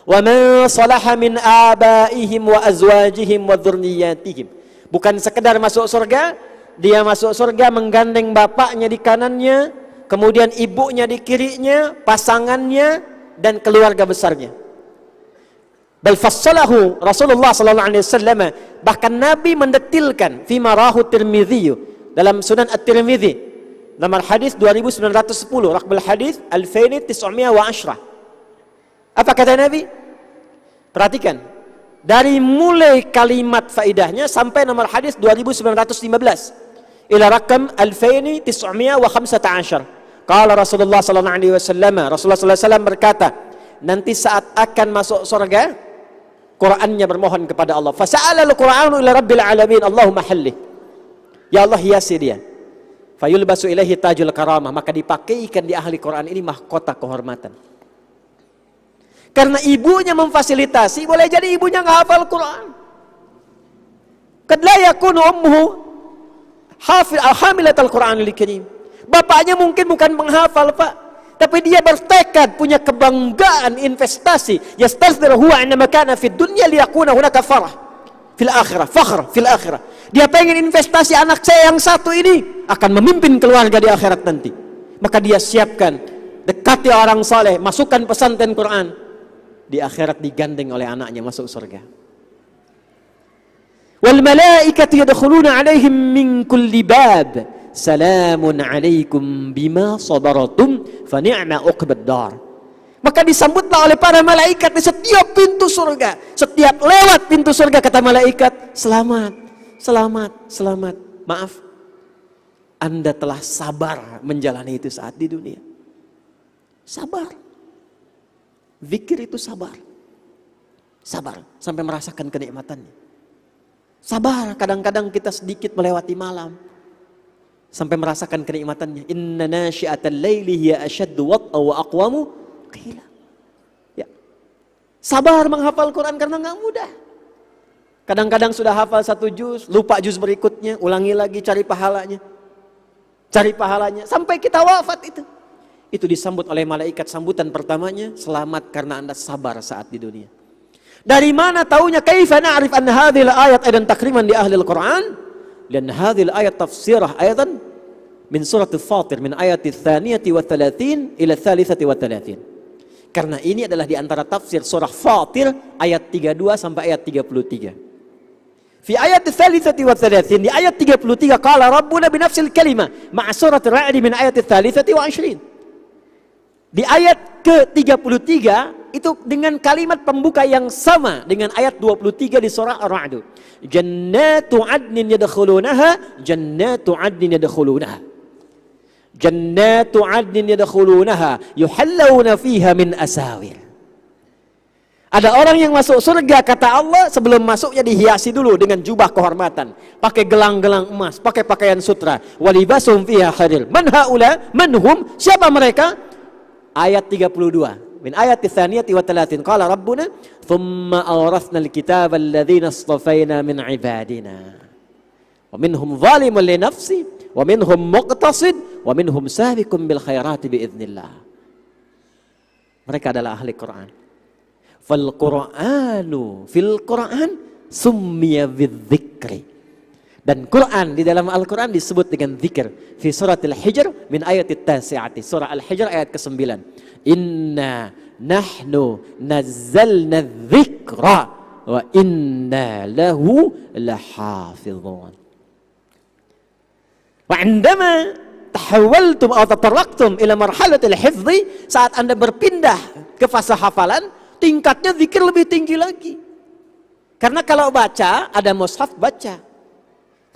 Wa man salaha min abaihim wa azwajihim wa dzurriyyatihim. Bukan sekedar masuk surga, dia masuk surga menggandeng bapaknya di kanannya, kemudian ibunya di kirinya, pasangannya dan keluarga besarnya. Bal fassalahu Rasulullah sallallahu alaihi wasallam, bahkan Nabi mendetilkan fi marahu Tirmidzi, dalam Sunan At-Tirmidzi nomor hadis 2910, raqbul hadis 2910. Apa kata Nabi? Perhatikan, dari mulai kalimat faidahnya sampai nomor hadis 2915 ila rakam 2915. Qala Rasulullah sallallahu alaihi wasallam, Rasulullah sallallahu alaihi wasallam berkata, nanti saat akan masuk surga, Qur'annya bermohon kepada Allah. Fasa'ala al-Qur'anu ila rabbil alamin, Allahumma hallih. Ya Allah, hiasi dia. Fayulbasu ilaihi tajul karamah, maka dipakaikan di ahli Quran ini mahkota kehormatan. Karena ibunya memfasilitasi, boleh jadi ibunya nggak hafal Quran. Kad la yakunu ummuhu hamilatal Qur'anil Karim. Bapaknya mungkin bukan penghafal, Pak, tapi dia bertekad, punya kebanggaan, investasi. Yastasdir huwa indama kana fid dunya liyakuna hunaka farah fil akhirah, fakhr fil akhirah. Dia pengen investasi anak saya yang satu ini akan memimpin keluarga di akhirat nanti. Maka dia siapkan, dekati orang saleh, masukkan pesantren Quran. Di akhirat digandeng oleh anaknya masuk surga. Wal malaikatu yadkhuluna alaihim min kulli bab. Salamun alaikum bima sabaratum fa ni'ma uqbad dar. Maka disambutlah oleh para malaikat di setiap pintu surga. Setiap lewat pintu surga kata malaikat, selamat, selamat, selamat. Maaf, Anda telah sabar menjalani itu saat di dunia. Sabar. Zikir itu sabar. Sabar sampai merasakan kenikmatannya. Sabar, kadang-kadang kita sedikit melewati malam sampai merasakan kenikmatannya. Inna nasyi'atal laili hiya ashaddu wat'a wa aqwamu qila. Ya. Sabar menghafal Quran karena enggak mudah. Kadang-kadang sudah hafal 1 juz, lupa juz berikutnya, ulangi lagi, cari pahalanya. Cari pahalanya sampai kita wafat itu. Itu disambut oleh malaikat, sambutan pertamanya, selamat karena Anda sabar saat di dunia. Dari mana taunya? Kaifa na'rif anna hadhil ayat aidan takriman di ahli al-Quran? Dan hadhil ayat tafsirah ayatan min surat al-Fatir min ayat al-thaniyati wa thalathin ila thalithati wa thalathin. Karena ini adalah di antara tafsir surah Fatir ayat 32 sampai ayat 33. Fi ayat al-thalithati wa thalathin, di ayat 33 qala rabbuna bi nafsil kalimah ma'a surat ar-Ra'd min ayat al-thalithati wa 20. Di ayat ke-33 itu dengan kalimat pembuka yang sama dengan ayat 23 di surah Ar-Ra'd. Jannatu 'adnin yadkhulunaha, jannatu 'adnin yadkhulunaha. Jannatu 'adnin yadkhulunaha yuhallawna fiha min asawir. Ada orang yang masuk surga kata Allah, sebelum masuknya dihiasi dulu dengan jubah kehormatan, pakai gelang-gelang emas, pakai pakaian sutra. Walibasum fiha harir. Man haula? Man hum? Siapa mereka? Ayat 32. Min ayat tsaniyati wa 30 qala rabbuna thumma awrathna alkitaba alladhina istafayna min ibadina wa minhum zalimun li nafsi wa minhum muqtasid wa minhum sabiqun bil khairati biidznillah. Mereka adalah ahli Quran. Fal Qur'anu fil Quran summiya bidzikri. Dan Quran di dalam Al-Quran disebut dengan zikir. Fi surat Al-Hijr min ayat at-tasi'ati. Surah Al-Hijr ayat ke-9. Inna nahnu nazzalna dzikra wa inna lahu lahafizun. Wa indama tahawaltum atau tatarraqtum ila marhalatil hifdhi, saat Anda berpindah ke fase hafalan, tingkatnya zikir lebih tinggi lagi. Karena kalau baca, ada mushaf baca.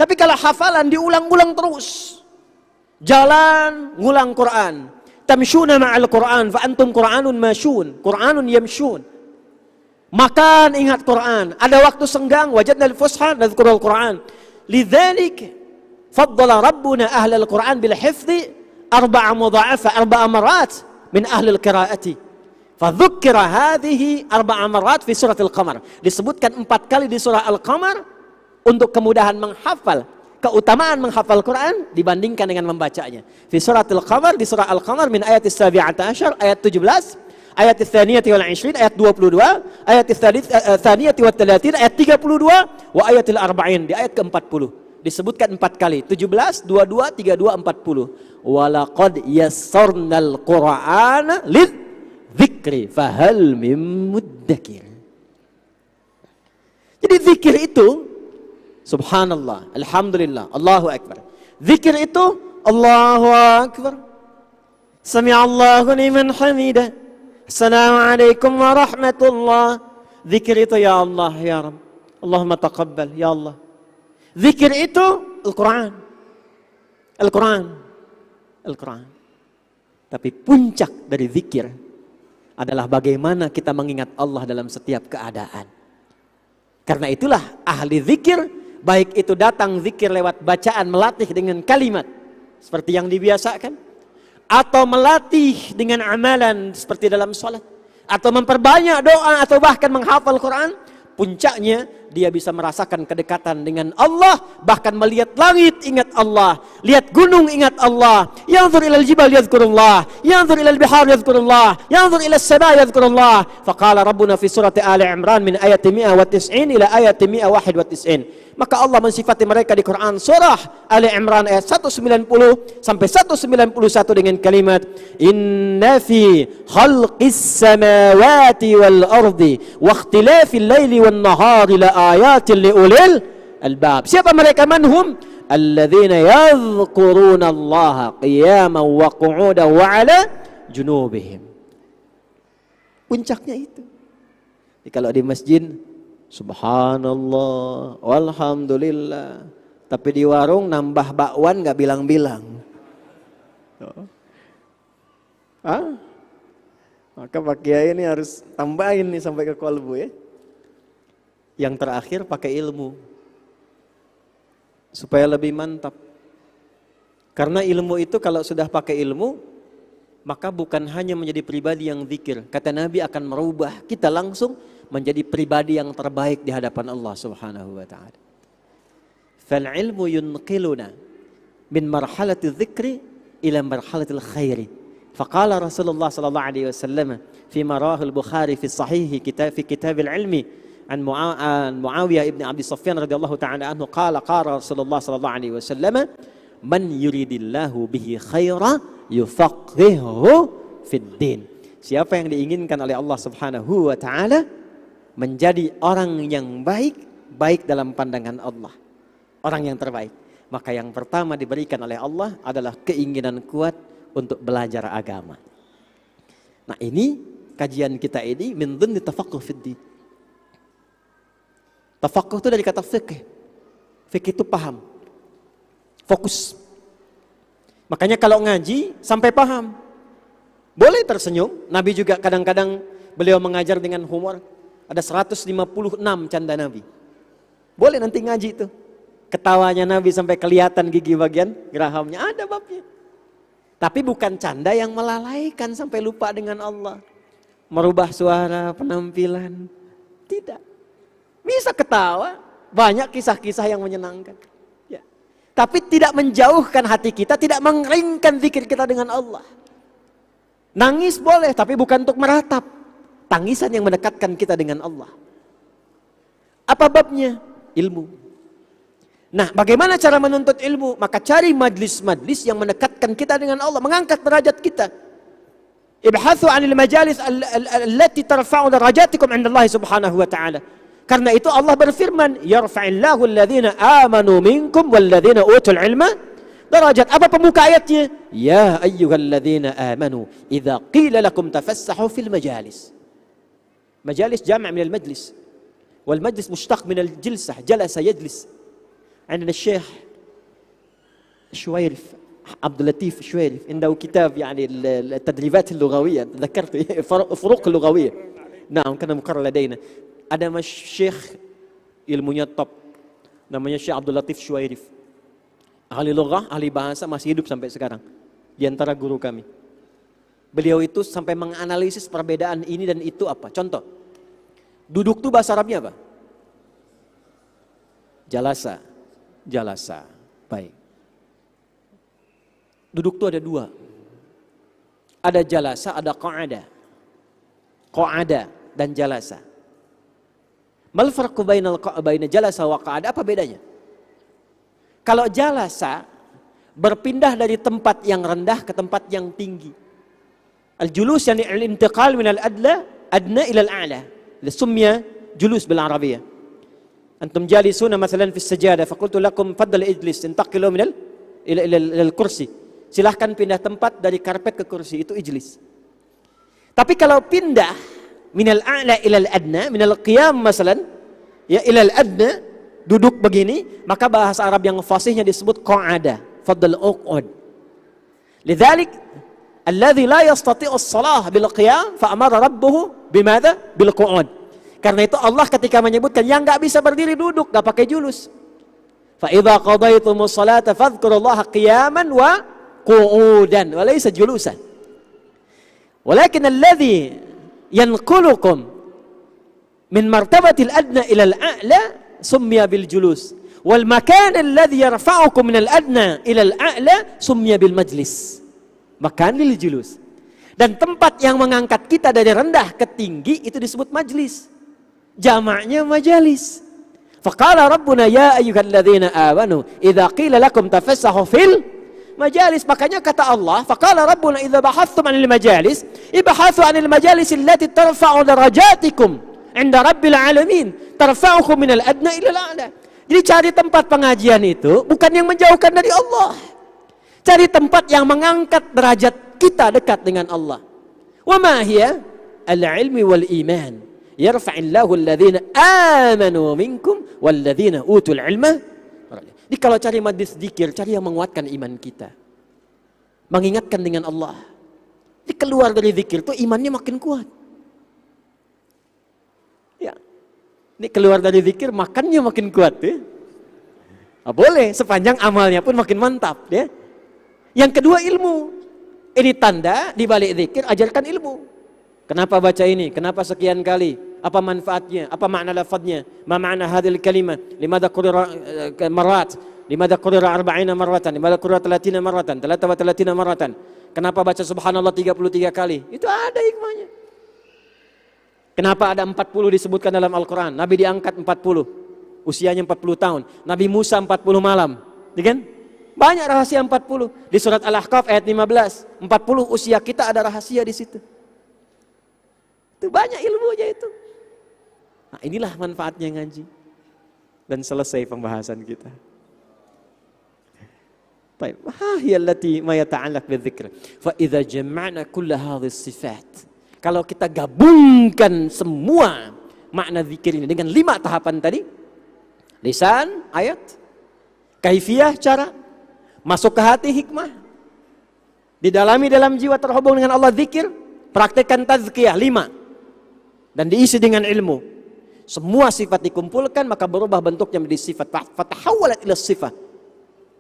Tapi kalau hafalan diulang-ulang terus. Jalan, ngulang Quran. Tamshuna ma'al Quran, fa antum Quranun mashun, Quranun yamshun. Makan ingat Quran. Ada waktu senggang, wajadna al-fusha nadhkurul Quran. Lidzalik faddala rabbuna ahlal Quran bil hifdhi 4 marat min ahlil qiraati. Fadzukkira hadhihi 4 marat fi surah Al-Qamar. Disebutkan 4 kali di surah Al-Qamar untuk kemudahan menghafal, keutamaan menghafal Quran dibandingkan dengan membacanya. Fi surat Al-Qamar, di surah Al-Qamar min ayat 17 ayat 17, ayat tsaniyati wal 20 ayat 22, ayat tsaniyati wat 30 ayat 32, wa ayatil 40 di ayat ke-40. Disebutkan 4 kali, 17, 22, 32, 40. Walaqad yassarnal Qur'ana lidzikri fahal mim muddakir. Jadi zikir itu subhanallah, alhamdulillah, Allahu akbar. Zikir itu Allahu akbar, sami'allahu liman hamidah, assalamualaikum warahmatullah. Zikir itu ya Allah, ya Rabb, Allahumma taqabbal, ya Allah. Zikir itu Al-Quran, Al-Quran, Al-Quran. Tapi puncak dari zikir adalah bagaimana kita mengingat Allah dalam setiap keadaan. Karena itulah ahli zikir, baik itu datang zikir lewat bacaan, melatih dengan kalimat seperti yang dibiasakan, atau melatih dengan amalan seperti dalam sholat, atau memperbanyak doa, atau bahkan menghafal Quran, puncaknya dia bisa merasakan kedekatan dengan Allah, bahkan melihat langit ingat Allah, lihat gunung ingat Allah, yanzur ilal jibal yadhkurullah, yanzur ilal bihar yadhkurullah, yanzur ilal sama yadhkurullah. Faqala rabbuna fi surati Ali Imran min ayat 190 ila ayat 191. Maka Allah mensifati mereka di Quran surah Ali Imran ayat 190 sampai 191 dengan kalimat inna fi khalqis samawati wal ardi wa ikhtilafil laili wan nahari la ayatin liulil albab. Siapa mereka? Manhum alladzina yadhkuruna Allah qiyaman wa qu'udan wa ala junubihim. Puncaknya itu. Jadi kalau di masjid, subhanallah, walhamdulillah. Tapi di warung nambah bakwan gak bilang-bilang. Maka Pak Kiai ini harus tambahin nih sampai ke kolbu ya. Yang terakhir pakai ilmu. Supaya lebih mantap. Karena ilmu itu kalau sudah pakai ilmu, maka bukan hanya menjadi pribadi yang zikir. Kata Nabi akan merubah kita langsung menjadi pribadi yang terbaik di hadapan Allah Subhanahu wa taala. Fal ilmu yunqiluna min marhalati dzikri ila marhalati al-khairi. Faqala Rasulullah sallallahu alaihi wasallam fi marahil Bukhari fi sahih fi kitab al-ilmi عن معاوية ابن عبد الصفيان رضي الله تعالى عنه قال رسول الله صلى الله عليه وسلم من يريد الله به خيرا يفقهه في الدين. Siapa yang diinginkan oleh Allah Subhanahu wa taala menjadi orang yang baik dalam pandangan Allah, orang yang terbaik, maka yang pertama diberikan oleh Allah adalah keinginan kuat untuk belajar agama. Nah, ini kajian kita ini min dhimni tafaqquh fid din. Tafaqquh itu dari kata fikih. Fikih itu paham. Fokus. Makanya kalau ngaji sampai paham. Boleh tersenyum. Nabi juga kadang-kadang beliau mengajar dengan humor. Ada 156 canda Nabi. Boleh nanti ngaji itu. Ketawanya Nabi sampai kelihatan gigi bagian gerahamnya. Ada babnya. Tapi bukan canda yang melalaikan sampai lupa dengan Allah. Merubah suara, penampilan. Tidak. Bisa ketawa, banyak kisah-kisah yang menyenangkan. Ya. Tapi tidak menjauhkan hati kita, tidak mengeringkan zikir kita dengan Allah. Nangis boleh, tapi bukan untuk meratap. Tangisan yang mendekatkan kita dengan Allah. Apa babnya? Ilmu. Nah, bagaimana cara menuntut ilmu? Maka cari majlis-majlis yang mendekatkan kita dengan Allah, mengangkat derajat kita. Ibhathu 'anil majalis allati tarfa'u darajatikum 'inda Allah Subhanahu wa ta'ala. Karena itu Allah berfirman, yarfa'illahu alladhina amanu minkum walladhina utul ilma darajat. Apa pembuka ayatnya? Ya ayyuhalladzina amanu idza qila lakum tafassahu fil majalis. Majalis jam' min al-majlis. Wal majlis mushtaq min al-jilsah, jalasa yajlis. عندنا الشيخ شويرف عبد اللطيف شويرف عنده كتاب يعني التدريبات اللغوية، ذكرت فروق اللغوية. نعم كان مقرر لدينا. Ada syekh ilmunya top, namanya Syekh Abdul Latif Syuairif. Ahli lughah, ahli bahasa, masih hidup sampai sekarang. Di antara guru kami. Beliau itu sampai menganalisis perbedaan ini dan itu apa. Contoh, duduk itu bahasa Arabnya apa? Jalasa. Jalasa. Baik. Duduk itu ada dua. Ada jalasa, ada qa'ada. Qa'ada dan jalasa. Mal farqu baina jalasa wa qa'ada? Apa bedanya? Kalau jalasa berpindah dari tempat yang rendah ke tempat yang tinggi. Al-julus yani al-intiqal min al-adna ila al-a'la. Summiya julus bil Arabiyyah. Antum jalisuna masalan fi as-sajadah faqultu lakum faddal ijlis intaqilu min ila al-kursi. Silahkan pindah tempat dari karpet ke kursi, itu ijlis. Tapi kalau pindah minal a'la ilal adna, minal qiyam masalan, ya ilal adna, duduk begini, maka bahasa Arab yang fasihnya disebut qa'ada, faddal uq'ud. Lidzalik alladhi la yastati'u as-salah bil qiyam fa amara rabbuhu bimadza bil qu'ud. Karena itu Allah ketika menyebutkan yang enggak bisa berdiri duduk, enggak pakai julus. Fa idza qadaytumus salata fadhkurullaha qiyaman wa qu'udan wa laysa julusan. Walakin alladhi yanqulukum min martabatil adna ila al-a'la summiya bil julus wal makan alladhi yarfa'ukum min al-adna ila al-a'la summiya bil majlis. Makan lil julus. Dan tempat yang mengangkat kita dari rendah ke tinggi itu disebut majlis. Jamaknya majalis. Faqala rabbuna ya ayyuhalladzina amanu idza qila lakum tafassahu fil majalis. Makanya kata Allah, faqala rabbuna idza bahathtum 'anil majalis ibhathu 'anil majalis allati tarfa'u darajatikum 'inda rabbil alamin tarfa'ukum minal adna ila al-a'la. Jadi cari tempat pengajian itu bukan yang menjauhkan dari Allah. Cari tempat yang mengangkat derajat kita dekat dengan Allah. Wa ma hiya al-ilmi wal iman. Yarfa'illahu alladhina amanu minkum walladhina utul ilma. Jadi kalau cari majlis zikir, cari yang menguatkan iman kita. Mengingatkan dengan Allah. Jadi keluar dari zikir tuh imannya makin kuat. Ya. Ini keluar dari zikir makannya makin kuat ya. Boleh, sepanjang amalnya pun makin mantap ya. Yang kedua ilmu. Ini tanda di balik zikir, ajarkan ilmu. Kenapa baca ini? Kenapa sekian kali? Apa manfaatnya? Apa makna lafadznya? Ma ma'na hadhil kalimah? Limadha qurira marat? Limadha qurira 40 maratan? Limadha qurira 30 maratan? 33 maratan? Kenapa baca subhanallah 33 kali? Itu ada hikmahnya. Kenapa ada 40 disebutkan dalam Al-Quran? Nabi diangkat 40. Usianya 40 tahun. Nabi Musa 40 malam. Ya kan? Banyak rahasia 40. Di surat Al-Ahqaf ayat 15. 40 usia kita ada rahasia di situ. Itu banyak ilmunya itu. Nah, inilah manfaatnya ngaji. Dan selesai pembahasan kita. Baik, hiya allati ma yata'allaq bidzikr. Fa idza jama'na kull hadhihi sifat. Kalau kita gabungkan semua makna zikir ini dengan 5 tahapan tadi. Lisan, ayat, kaifiyah, cara, masuk ke hati, hikmah, didalami dalam jiwa terhubung dengan Allah, zikir, praktekkan tazkiyah 5, dan diisi dengan ilmu. Semua sifat dikumpulkan maka berubah bentuknya menjadi sifat. Fatahawwalat ila sifat.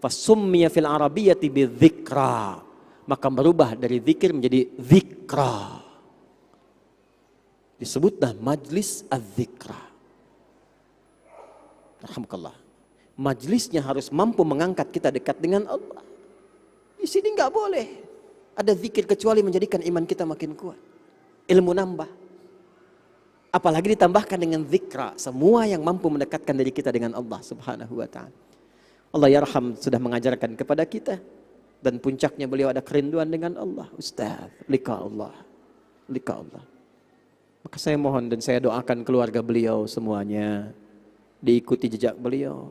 Fasummiya fil arabiyyati bidzikra. Maka berubah dari zikir menjadi zikra. Disebutlah majlis az-zikra. Alhamdulillah. Majlisnya harus mampu mengangkat kita dekat dengan Allah. Di sini nggak boleh ada zikir kecuali menjadikan iman kita makin kuat. Ilmu nambah. Apalagi ditambahkan dengan zikra. Semua yang mampu mendekatkan diri kita dengan Allah subhanahu wa ta'ala. Allah yarham sudah mengajarkan kepada kita. Dan puncaknya beliau ada kerinduan dengan Allah. Ustaz, lika Allah. Lika Allah. Maka saya mohon dan saya doakan keluarga beliau semuanya. Diikuti jejak beliau.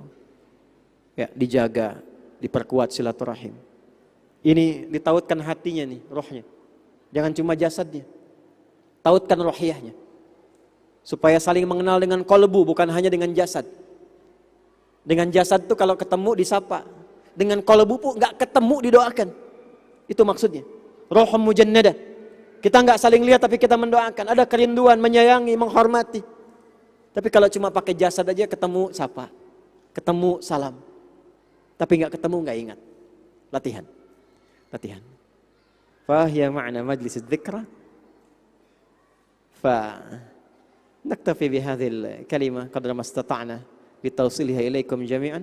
Ya, dijaga, diperkuat silaturahim. Ini ditautkan hatinya nih, rohnya. Jangan cuma jasadnya. Tautkan rohiyahnya. Supaya saling mengenal dengan qalbu, bukan hanya dengan jasad. Dengan jasad tuh kalau ketemu disapa. Dengan qalbu pun enggak ketemu didoakan. Itu maksudnya. Rohum mujannadah. Kita enggak saling lihat tapi kita mendoakan. Ada kerinduan, menyayangi, menghormati. Tapi kalau cuma pakai jasad aja ketemu sapa. Ketemu salam. Tapi enggak ketemu enggak ingat. Latihan. Latihan. Fahiya ma'na majlis dzikra. نكتفي بهذه الكلمة قدر ما استطعنا بتوصيلها إليكم جميعا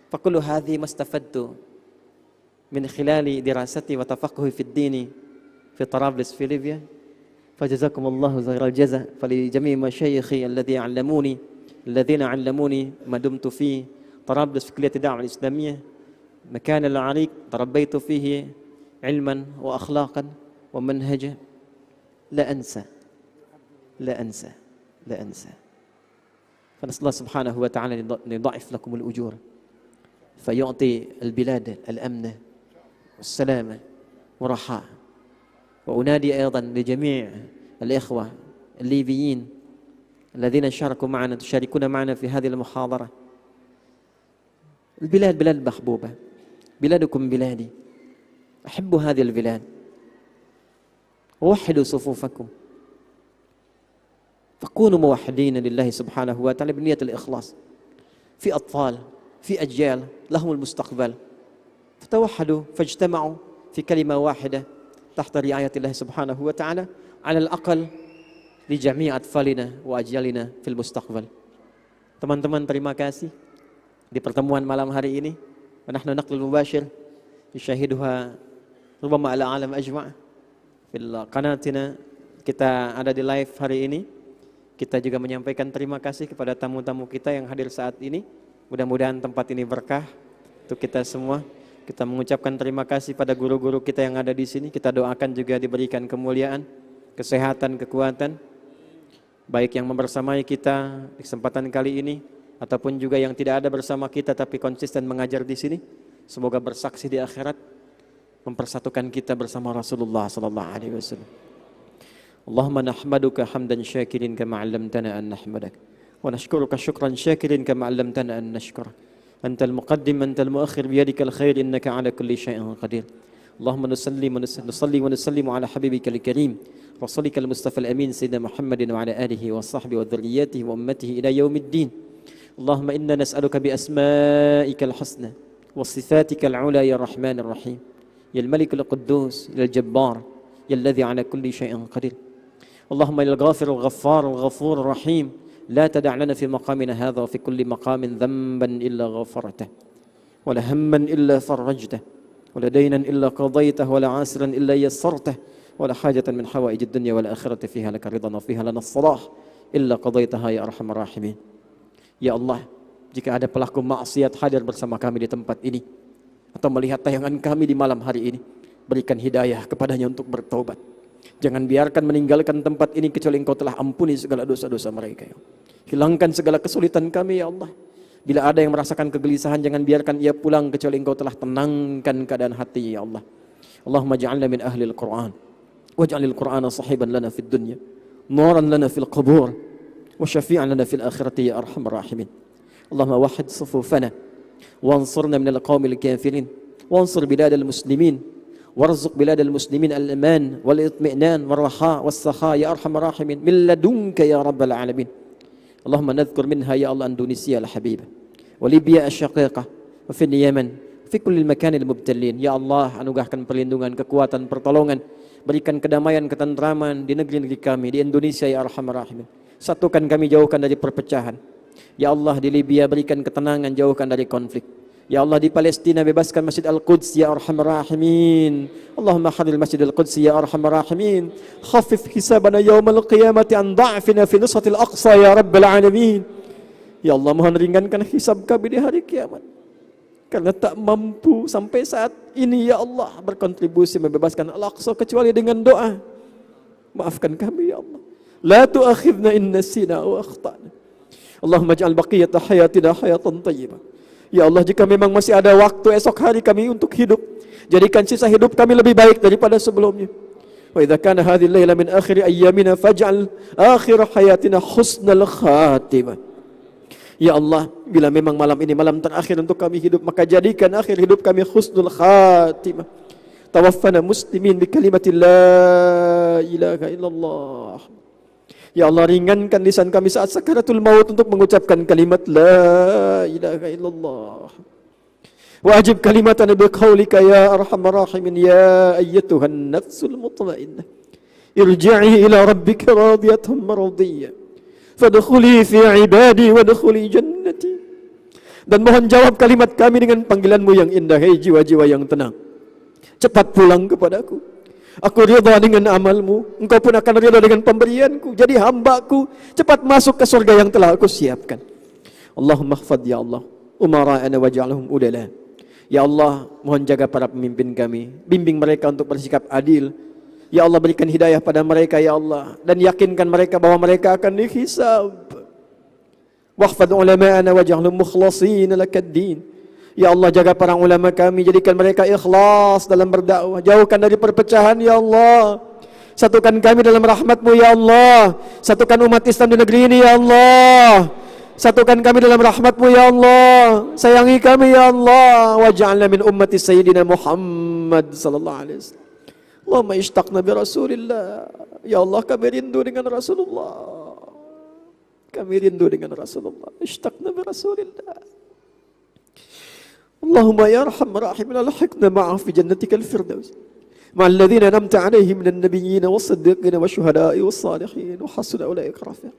فكل هذه ما استفدت من خلال دراستي وتفقهي في الدين في طرابلس في ليبيا فجزاكم الله خير الجزاء فلجميع مشايخي الذين علموني ما دمت في طرابلس في كلية الدعوة الإسلامية مكان العريق تربيت فيه علما وأخلاقا ومنهجا لا أنسى فنسأل الله سبحانه وتعالى أن يضاعف لكم الأجور فيعطي البلاد الأمن والسلامة والرخاء وأنادي أيضا لجميع الإخوة الليبيين الذين تشاركون معنا في هذه المحاضرة البلاد بلاد محبوبة بلادكم بلادي أحب هذه البلاد ووحدوا صفوفكم فكونوا موحدين لله سبحانه وتعالى بنية الإخلاص في أطفال في أجيال لهم المستقبل فتوحدوا فاجتمعوا في كلمة واحدة تحت رعاية الله سبحانه وتعالى على الأقل لجميع أطفالنا وأجيالنا في المستقبل. Teman-teman, terima kasih di pertemuan malam hari ini. ونحن نقل المباشر يشاهدها ربما على العالم أجمع في قناتنا. Kita ada di live hari ini. Kita juga menyampaikan terima kasih kepada tamu-tamu kita yang hadir saat ini. Mudah-mudahan tempat ini berkah untuk kita semua. Kita mengucapkan terima kasih pada guru-guru kita yang ada di sini. Kita doakan juga diberikan kemuliaan, kesehatan, kekuatan. Baik yang membersamai kita di kesempatan kali ini, ataupun juga yang tidak ada bersama kita tapi konsisten mengajar di sini. Semoga bersaksi di akhirat, mempersatukan kita bersama Rasulullah sallallahu alaihi wasallam. Allahumma nahmaduka hamdan syakirin kama 'allamtana an nahmadak wa nashkuruka syukran syakirin kama 'allamtana an nashkurak. Antal muqaddim antal muakhir biyadikal khair innaka 'ala kulli syai'in qadir. Allahumma nusalli wa nusallimu ala habibikal karim rasulika al-mustafa al-amin sayyidina Muhammadin wa ala alihi wa sahbihi wa dhurriyyatihi wa ummatihi ila yaumiddin. Allahumma inna nas'aluka bi asma'ikal husna wa sifatikal 'ula ya rahmanir rahim ya al-malikul quddus ya al-jabbar ya alladhi 'ala kulli syai'in qadir. Allahumma ya al-ghafir al-ghaffar al-ghafur ar-rahim لا تدع لنا في مقامنا هذا وفي كل مقام ذنبا إلا غفرته ولا هما إلا فرجته ولا دينا إلا قضيته ولا عاسرا إلا يسرته ولا حاجة من حوائج الدنيا والآخرة فيها لك رضا وفيها لنا الصلاح إلا قضيتها يا أرحم الراحمين. Ya Allah, jika ada pelaku maksiat hadir bersama kami di tempat ini atau melihat tayangan kami di malam hari ini, berikan hidayah kepadanya untuk bertaubat. Jangan biarkan meninggalkan tempat ini kecuali Engkau telah ampuni segala dosa-dosa mereka. Ya. Hilangkan segala kesulitan kami ya Allah. Bila ada yang merasakan kegelisahan, jangan biarkan ia pulang kecuali Engkau telah tenangkan keadaan hati ya Allah. Allahumma ja'alna min ahli al-Qur'an waj'alil Qur'ana sahiban lana fid dunya nuran lana fil qubur wa syafi'an lana fil akhirati ya arhamar rahimin. Allahumma wahhid sufufana wansurna minal qaumil kafirin wansur biladal muslimin warzuq biladal muslimin al-aman wal itmi'nan wal raha was sakha ya arhamar rahimin min ladunka ya rabbal alamin. Allahumma nadhkur minha ya Allah Indonesia al-habibah wa Libya asyaqiqah wa fi Yaman fi kulli makan al-mubtalin. Ya Allah, anugerahkan perlindungan, kekuatan, pertolongan, berikan kedamaian, ketentraman di negeri-negeri kami di Indonesia ya arhamar rahimin. Satukan kami, jauhkan dari perpecahan. Ya Allah, di Libya berikan ketenangan, jauhkan dari konflik. Ya Allah, di Palestina bebaskan Masjid Al-Quds ya arhamar rahimin. Allahumma hadil Masjid Al-Quds ya arhamar rahimin. Khaffif hisabana yawmal qiyamati an da'fina fi nusratil aqsa ya rabbal alamin. Ya Allah, mohon ringankan hisab kami di hari kiamat, karena tak mampu sampai saat ini ya Allah berkontribusi membebaskan Al-Aqsa kecuali dengan doa. Maafkan kami ya Allah. La tu'akhidna in nasina aw akhtana. Allahumma ij'al baqiyata hayatina hayatan thayyibah. Ya Allah, jika memang masih ada waktu esok hari kami untuk hidup, jadikan sisa hidup kami lebih baik daripada sebelumnya. Wa idza kana hadhihi al-laila min akhir ayyamina faj'al akhir hayatina husnal khatimah. Ya Allah, bila memang malam ini malam terakhir untuk kami hidup, maka jadikan akhir hidup kami husnul khatimah. Tawaffana muslimin bi kalimati la ilaha illallah. Ya Allah, ringankan lisan kami saat sakaratul maut untuk mengucapkan kalimat la ilaha illallah. Wajib kalimatana bi qaulika ya arhamar rahimin ya ayyatuhan nafsul mutmainnah. Irji'i ila rabbika radiyatan mardiyah. Fadkhuli fi ibadi wadkhuli jannati. Dan mohon jawab kalimat kami dengan panggilanmu yang indah, hai jiwa-jiwa yang tenang. Cepat pulang kepadaku. Aku ridha dengan amalmu, engkau pun akan ridha dengan pemberianku. Jadi hambaku, cepat masuk ke surga yang telah aku siapkan. Allahumma khfad ya Allah umara'ana waj'alhum udala. Ya Allah, mohon jaga para pemimpin kami, bimbing mereka untuk bersikap adil. Ya Allah, berikan hidayah pada mereka ya Allah, dan yakinkan mereka bahwa mereka akan dihisab. Wahfad ulama'ana waj'alhum mukhlasin lakad-din. Ya Allah, jaga para ulama kami, jadikan mereka ikhlas dalam berdakwah. Jauhkan dari perpecahan ya Allah. Satukan kami dalam rahmat-Mu ya Allah. Satukan umat Islam di negeri ini ya Allah. Satukan kami dalam rahmat-Mu ya Allah. Sayangi kami ya Allah. Waj'alna min ummati Sayyidina Muhammad sallallahu alaihi wasallam. Allahumma ishtaqna bi Rasulillah. Ya Allah, kami rindu dengan Rasulullah. Kami rindu dengan Rasulullah. Ishtaqna bi Rasulillah. Allahumma ya arhamar rahimin alhiqna ma'a fi jannatikal firdaus ma'al ladzina an'amta 'alaihim minan nabiyyin was-siddiqin wasyuhada'i was-salihin wa hasuna ulaika rafiqa.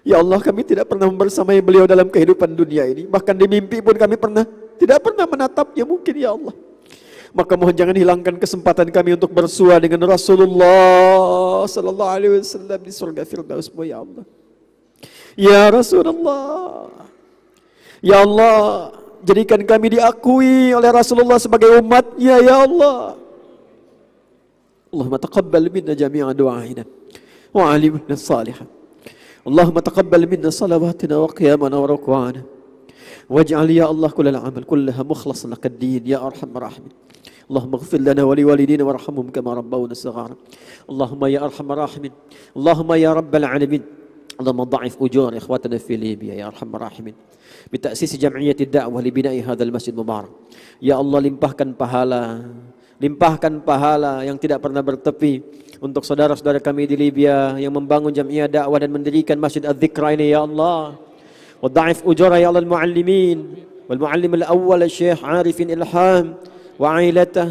Ya Allah, kami tidak pernah membersamai beliau dalam kehidupan dunia ini, bahkan di mimpi pun kami tidak pernah menatapnya mungkin ya Allah. Maka mohon jangan hilangkan kesempatan kami untuk bersua dengan Rasulullah sallallahu alaihi wasallam di surga firdaus-Mu ya Allah. Ya Rasulullah, ya Allah, jadikan kami diakui oleh Rasulullah sebagai umatnya ya Allah. Allahumma taqabbal minna jami'a du'aina wa alimna salihah. Allahumma taqabbal minna salawatina wa qiyamana wa ruku'ana. Waj'al ya Allah kullal amal kullaha mukhlasan lakad-din ya arhamar rahimin. Allahumma ighfir lana wa liwalidina warhamhum kama rabbawna shighara. Allahumma ya arhamar rahimin. Allahumma ya rabbal alamin. Allahumma dha'if ujur ikhwatana fi Libya ya arhamar rahimin. Bitasisi jam'iyyati da'wah li bina'i hadzal masjid mubarak. Ya Allah, limpahkan pahala yang tidak pernah bertepi untuk saudara-saudara kami di Libya yang membangun jamiah dakwah dan mendirikan Masjid Adz-Dzikra ini ya Allah. Wa dha'if ujura ya Allah al-muallimin wal muallim al-awwal Syekh Arifin Ilham wa ailatah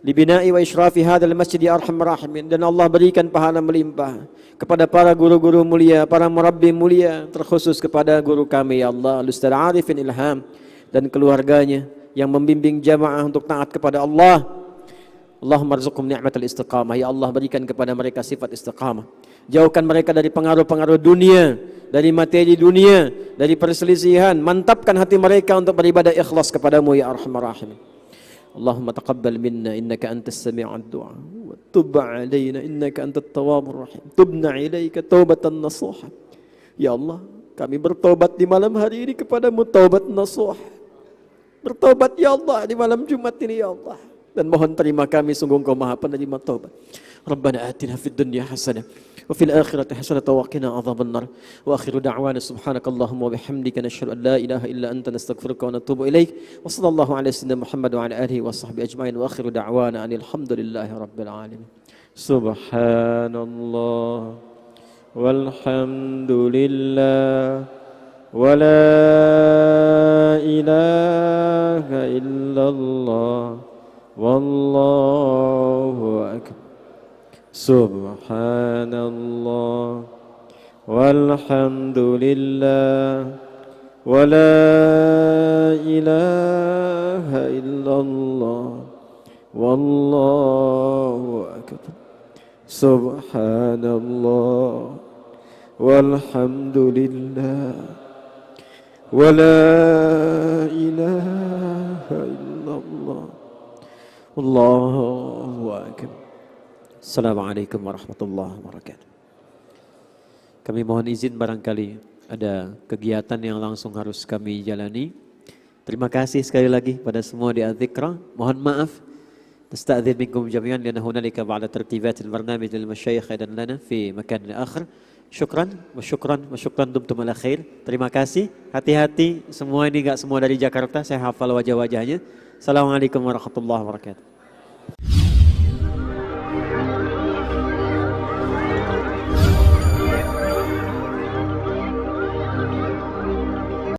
li bina'i wa israfi hadzal masjid ya arhamar rahimin. Dan Allah berikan pahala melimpah kepada para guru-guru mulia, para murabbi mulia, terkhusus kepada guru kami ya Allah, Ustaz Arifin Ilham dan keluarganya yang membimbing jamaah untuk taat kepada Allah. Allahumma arzuqhum ni'matal istiqamah. Ya Allah, berikan kepada mereka sifat istiqamah. Jauhkan mereka dari pengaruh-pengaruh dunia, dari materi dunia, dari perselisihan. Mantapkan hati mereka untuk beribadah ikhlas kepadamu ya arhamar rahimin. Allahumma taqabbal minna innaka antas sami'ud du'a wa tub 'alaina innaka antat tawwabur rahim. Tubna ilaika taubatan nasuha. Ya Allah, kami bertobat di malam hari ini kepadamu taubat nasuha. Bertobat ya Allah di malam Jumat ini ya Allah. Dan mohon terima kami, sungguh Engkau Maha Penerima taubat. Rabbana atina fid dunya hasanah wa fil akhirati hasanah wa qina adzabannar. Wa akhiru da'wana subhanakallahumma wa bihamdika nashhadu an la ilaha illa anta nastaghfiruka wa natubu ilaik. Wa sallallahu ala sayyidina Muhammad wa ala alihi wa sahbihi ajma'in. Wa akhiru da'wana alhamdulillahi rabbil alamin. Subhanallah walhamdulillah wa la ilaha illallah. Wallahu akbar. Subhanallah walhamdulillah wa la ilaha illallah. Wallahu akbar. Subhanallah walhamdulillah wa la ilaha illallah. Allahu akbar. Assalamualaikum warahmatullahi wabarakatuh. Kami mohon izin barangkali ada kegiatan yang langsung harus kami jalani. Terima kasih sekali lagi pada semua di Adz-Dzikra. Mohon maaf nasta'dzin minkum jami'an lianna hunalika ba'da tartibat al-barnamij lil masyayikh dan lana fi makan akhar. Syukran wa syukran dumtum ala khair. Terima kasih. Hati-hati semua ini, enggak semua dari Jakarta, saya hafal wajah-wajahnya. Assalamualaikum warahmatullahi wabarakatuh.